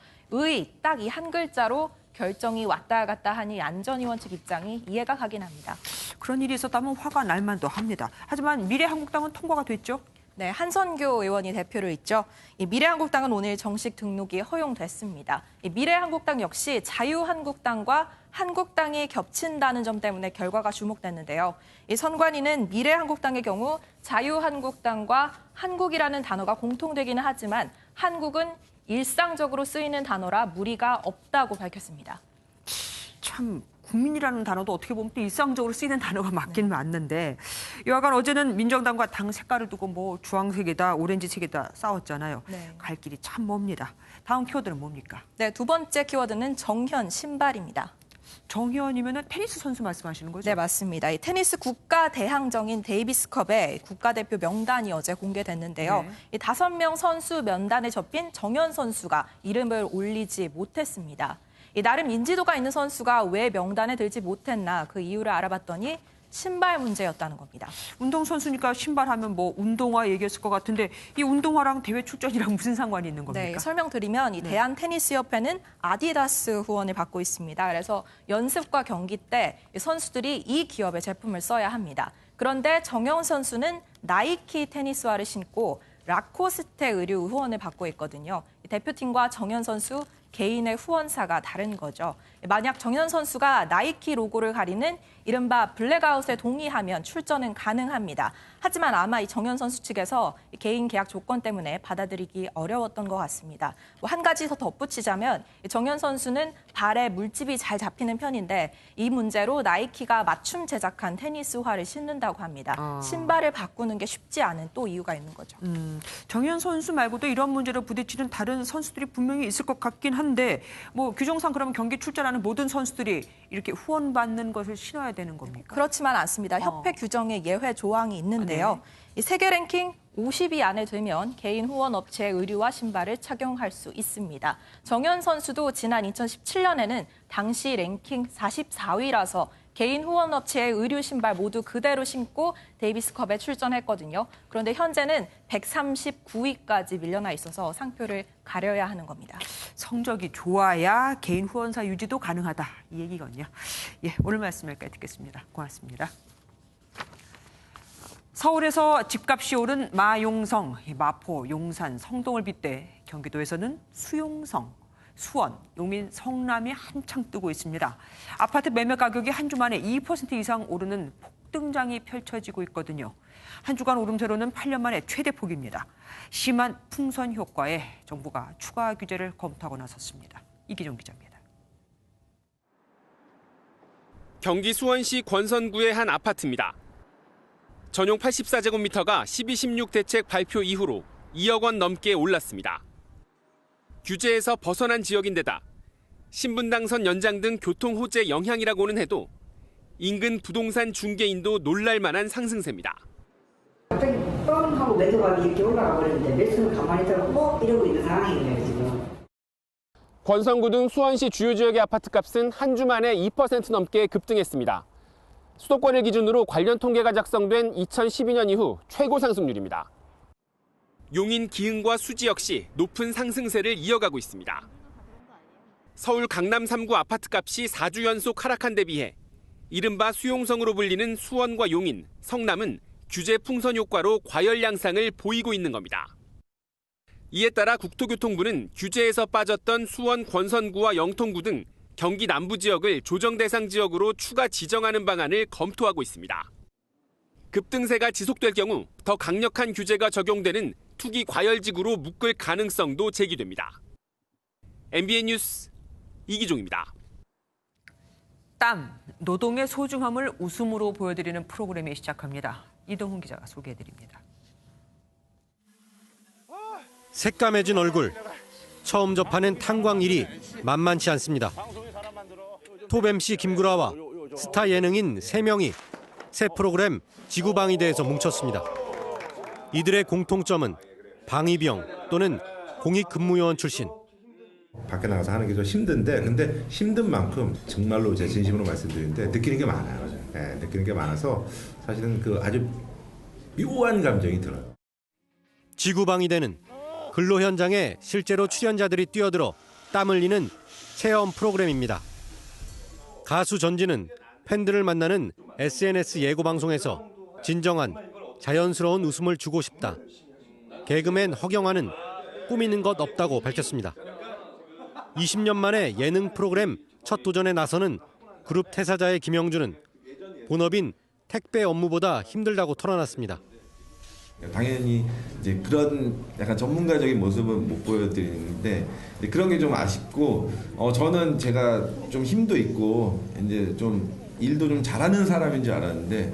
딱 이 한 글자로 결정이 왔다 갔다 하니 안 전 의원 측 입장이 이해가 가긴 합니다. 그런 일이 있었다면 화가 날 만도 합니다. 하지만 미래한국당은 통과가 됐죠? 네, 한선교 의원이 대표를 잇죠. 이 미래한국당은 오늘 정식 등록이 허용됐습니다. 이 미래한국당 역시 자유한국당과 한국당이 겹친다는 점 때문에 결과가 주목됐는데요. 이 선관위는 미래한국당의 경우 자유한국당과 한국이라는 단어가 공통되기는 하지만 한국은 일상적으로 쓰이는 단어라 무리가 없다고 밝혔습니다. 참 국민이라는 단어도 어떻게 보면 또 일상적으로 쓰이는 단어가 맞긴 맞는데 여하간 어제는 민정당과 당 색깔을 두고 주황색이다 오렌지색이다 싸웠잖아요. 네. 갈 길이 참 멉니다. 다음 키워드는 뭡니까? 네, 두 번째 키워드는 정현 신발입니다. 정현이면 테니스 선수 말씀하시는 거죠? 네, 맞습니다. 이 테니스 국가 대항정인 데이비스컵의 국가대표 명단이 어제 공개됐는데요. 네. 이 5명 선수 명단에 접힌 정현 선수가 이름을 올리지 못했습니다. 나름 인지도가 있는 선수가 왜 명단에 들지 못했나 그 이유를 알아봤더니 신발 문제였다는 겁니다. 운동선수니까 신발하면 운동화 얘기했을 것 같은데 이 운동화랑 대회 출전이랑 무슨 상관이 있는 겁니까? 네, 설명드리면 이 대한테니스협회는 아디다스 후원을 받고 있습니다. 그래서 연습과 경기 때 선수들이 이 기업의 제품을 써야 합니다. 그런데 정현 선수는 나이키 테니스화를 신고 라코스테 의류 후원을 받고 있거든요. 대표팀과 정현 선수 개인의 후원사가 다른 거죠. 만약 정현 선수가 나이키 로고를 가리는 이른바 블랙아웃에 동의하면 출전은 가능합니다. 하지만 아마 이 정현 선수 측에서 개인 계약 조건 때문에 받아들이기 어려웠던 것 같습니다. 한 가지 더 덧붙이자면 정현 선수는 발에 물집이 잘 잡히는 편인데 이 문제로 나이키가 맞춤 제작한 테니스화를 신는다고 합니다. 신발을 바꾸는 게 쉽지 않은 또 이유가 있는 거죠. 정현 선수 말고도 이런 문제로 부딪히는 다른 선수들이 분명히 있을 것 같긴 한데 규정상 그러면 경기 출전하는 모든 선수들이 이렇게 후원받는 것을 신어야 되는 겁니까? 그렇지만 않습니다. 협회 규정에 예외 조항이 있는데요. 네. 이 세계 랭킹 50위 안에 들면 개인 후원 업체의 의류와 신발을 착용할 수 있습니다. 정현 선수도 지난 2017년에는 당시 랭킹 44위라서 개인 후원 업체의 의류 신발 모두 그대로 신고 데이비스컵에 출전했거든요. 그런데 현재는 139위까지 밀려나 있어서 상표를 가려야 하는 겁니다. 성적이 좋아야 개인 후원사 유지도 가능하다 이 얘기거든요. 예, 오늘 말씀 여기까지 듣겠습니다. 고맙습니다. 서울에서 집값이 오른 마용성, 마포, 용산, 성동을 빗대 경기도에서는 수용성, 수원, 용인, 성남이 한창 뜨고 있습니다. 아파트 매매 가격이 한 주 만에 2% 이상 오르는 폭등장이 펼쳐지고 있거든요. 한 주간 오름세로는 8년 만에 최대 폭입니다. 심한 풍선 효과에 정부가 추가 규제를 검토하고 나섰습니다. 이기종 기자입니다. 경기 수원시 권선구의 한 아파트입니다. 전용 84제곱미터가 12.16 대책 발표 이후로 2억 원 넘게 올랐습니다. 규제에서 벗어난 지역인데다 신분당선 연장 등 교통 호재 영향이라고는 해도 인근 부동산 중개인도 놀랄 만한 상승세입니다. 갑자기 뻥 하고 매도가 이렇게 올라가 버렸는데 매수는 가만히 있다가 이러고 있는 상황이에요 지금. 권선구 등 수원시 주요 지역의 아파트값은 한 주 만에 2% 넘게 급등했습니다. 수도권을 기준으로 관련 통계가 작성된 2012년 이후 최고 상승률입니다. 용인, 기흥과 수지 역시 높은 상승세를 이어가고 있습니다. 서울 강남 3구 아파트값이 4주 연속 하락한 데 비해 이른바 수용성으로 불리는 수원과 용인, 성남은 규제 풍선 효과로 과열 양상을 보이고 있는 겁니다. 이에 따라 국토교통부는 규제에서 빠졌던 수원 권선구와 영통구 등 경기 남부 지역을 조정 대상 지역으로 추가 지정하는 방안을 검토하고 있습니다. 급등세가 지속될 경우 더 강력한 규제가 적용되는 투기 과열지구로 묶을 가능성도 제기됩니다. MBN 뉴스 이기종입니다. 땀, 노동의 소중함을 웃음으로 보여드리는 프로그램이 시작합니다. 이동훈 기자가 소개해드립니다. 새까매진 얼굴, 처음 접하는 탄광일이 만만치 않습니다. 톱 MC 김구라와 스타 예능인 3명이 새 프로그램 지구방위대에서 뭉쳤습니다. 이들의 공통점은 방위병 또는 공익근무요원 출신. 밖에 나가서 하는 게 좀 힘든데 근데 힘든 만큼 정말로 제 진심으로 말씀드리는데 느끼는 게 많아요. 네, 느끼는 게 많아서 사실은 그 아주 묘한 감정이 들어요. 지구방위대는 근로 현장에 실제로 출연자들이 뛰어들어 땀 흘리는 체험 프로그램입니다. 가수 전지는 팬들을 만나는 SNS 예고 방송에서 진정한 자연스러운 웃음을 주고 싶다. 개그맨 허경환은 꾸미는 것 없다고 밝혔습니다. 20년 만에 예능 프로그램 첫 도전에 나서는 그룹 퇴사자의 김영준은 본업인 택배 업무보다 힘들다고 털어놨습니다. 당연히 이제 그런 약간 전문가적인 모습은 못 보여드리는데 그런 게 좀 아쉽고 저는 제가 좀 힘도 있고 이제 좀 일도 좀 잘하는 사람인 줄 알았는데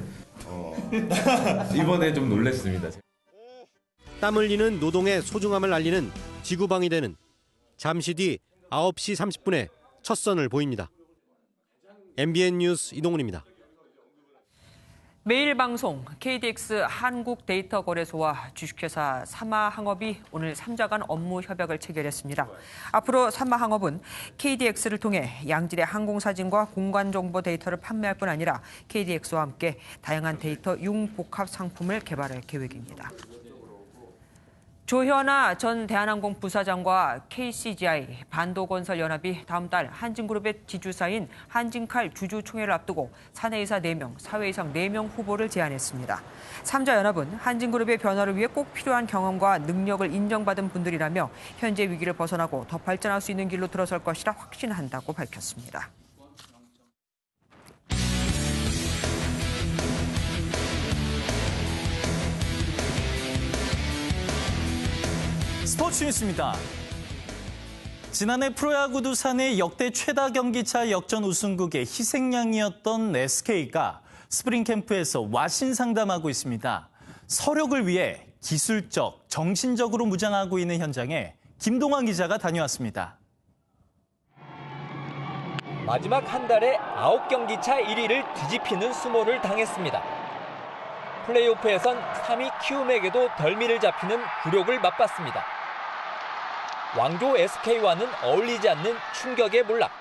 이번에 좀 놀랐습니다. 땀 흘리는 노동의 소중함을 알리는 지구방위대는 잠시 뒤 9시 30분에 첫 선을 보입니다. MBN 뉴스 이동훈입니다. 매일 방송 KDX 한국데이터거래소와 주식회사 삼화항업이 오늘 3자간 업무 협약을 체결했습니다. 앞으로 삼화항업은 KDX를 통해 양질의 항공사진과 공간정보 데이터를 판매할 뿐 아니라 KDX와 함께 다양한 데이터 융복합 상품을 개발할 계획입니다. 조현아 전 대한항공 부사장과 KCGI, 반도건설연합이 다음 달 한진그룹의 지주사인 한진칼 주주총회를 앞두고 사내이사 4명, 사회이사 4명 후보를 제안했습니다. 3자 연합은 한진그룹의 변화를 위해 꼭 필요한 경험과 능력을 인정받은 분들이라며 현재 위기를 벗어나고 더 발전할 수 있는 길로 들어설 것이라 확신한다고 밝혔습니다. 스포츠 뉴스입니다. 지난해 프로야구 두산의 역대 최다 경기차 역전 우승국의 희생양이었던 SK가 스프링 캠프에서 와신 상담하고 있습니다. 서력을 위해 기술적, 정신적으로 무장하고 있는 현장에 김동환 기자가 다녀왔습니다. 마지막 한 달에 9경기차 1위를 뒤집히는 수모를 당했습니다. 플레이오프에선 3위 키움에게도 덜미를 잡히는 굴욕을 맛봤습니다. 왕조 SK와는 어울리지 않는 충격의 몰락.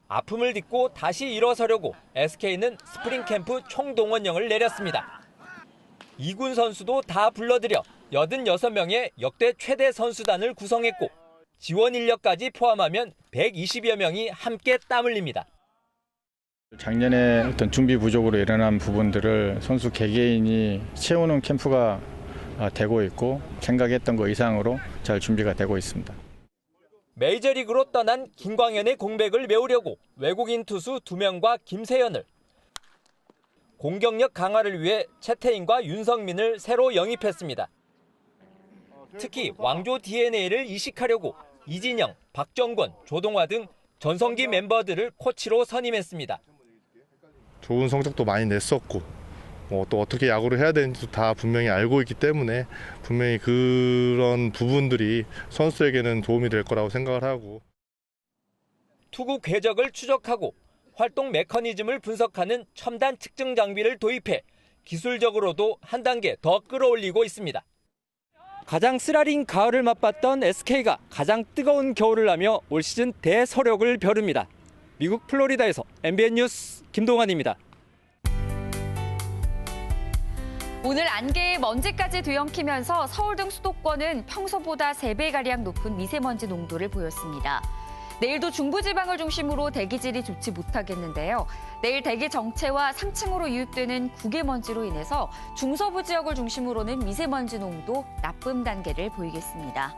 아픔을 딛고 다시 일어서려고 SK는 스프링 캠프 총동원령을 내렸습니다. 2군 선수도 다 불러들여 86명의 역대 최대 선수단을 구성했고 지원 인력까지 포함하면 120여 명이 함께 땀 흘립니다. 작년에 어떤 준비 부족으로 일어난 부분들을 선수 개개인이 채우는 캠프가 되고 있고 생각했던 것 이상으로 잘 준비가 되고 있습니다. 메이저리그로 떠난 김광현의 공백을 메우려고 외국인 투수 2명과 김세현을, 공격력 강화를 위해 채태인과 윤성민을 새로 영입했습니다. 특히 왕조 DNA를 이식하려고 이진영, 박정권, 조동화 등 전성기 멤버들을 코치로 선임했습니다. 좋은 성적도 많이 냈었고 또 어떻게 야구를 해야 되는지도 다 분명히 알고 있기 때문에 분명히 그런 부분들이 선수에게는 도움이 될 거라고 생각을 하고. 투구 궤적을 추적하고 활동 메커니즘을 분석하는 첨단 측정 장비를 도입해 기술적으로도 한 단계 더 끌어올리고 있습니다. 가장 쓰라린 가을을 맛봤던 SK가 가장 뜨거운 겨울을 하며 올 시즌 대서력을 벼릅니다. 미국 플로리다에서 MBN 뉴스 김동환입니다. 오늘 안개에 먼지까지 뒤엉키면서 서울 등 수도권은 평소보다 3배가량 높은 미세먼지 농도를 보였습니다. 내일도 중부지방을 중심으로 대기질이 좋지 못하겠는데요. 내일 대기 정체와 상층으로 유입되는 국외먼지로 인해서 중서부 지역을 중심으로는 미세먼지 농도 나쁨 단계를 보이겠습니다.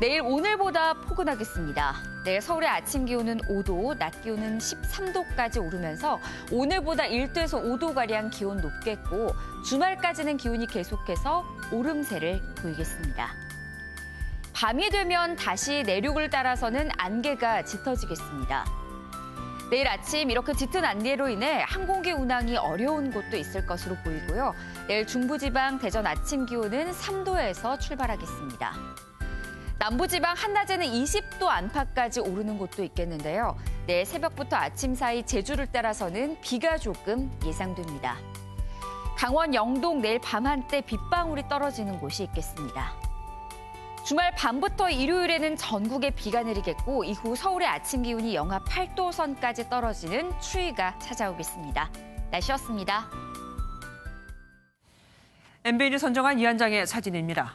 내일 오늘보다 포근하겠습니다. 내일 서울의 아침 기온은 5도, 낮 기온은 13도까지 오르면서 오늘보다 1도에서 5도가량 기온 높겠고 주말까지는 기온이 계속해서 오름세를 보이겠습니다. 밤이 되면 다시 내륙을 따라서는 안개가 짙어지겠습니다. 내일 아침 이렇게 짙은 안개로 인해 항공기 운항이 어려운 곳도 있을 것으로 보이고요. 내일 중부지방 대전 아침 기온은 3도에서 출발하겠습니다. 남부지방 한낮에는 20도 안팎까지 오르는 곳도 있겠는데요. 내일 새벽부터 아침 사이 제주를 따라서는 비가 조금 예상됩니다. 강원 영동 내일 밤 한때 빗방울이 떨어지는 곳이 있겠습니다. 주말 밤부터 일요일에는 전국에 비가 내리겠고 이후 서울의 아침 기온이 영하 8도 선까지 떨어지는 추위가 찾아오겠습니다. 날씨였습니다. MBN이 선정한 이 한 장의 사진입니다.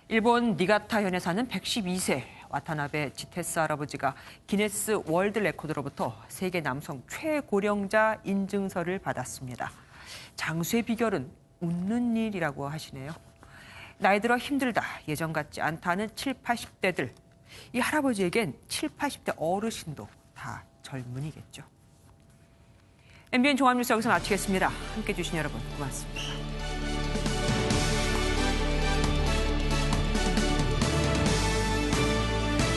일본 니가타현에 사는 112세 와타나베 지테스 할아버지가 기네스 월드 레코드로부터 세계 남성 최고령자 인증서를 받았습니다. 장수의 비결은 웃는 일이라고 하시네요. 나이 들어 힘들다, 예전 같지 않다는 70, 80대들. 이 할아버지에겐 70, 80대 어르신도 다 젊은이겠죠. MBN 종합뉴스 여기서 마치겠습니다. 함께해 주신 여러분 고맙습니다.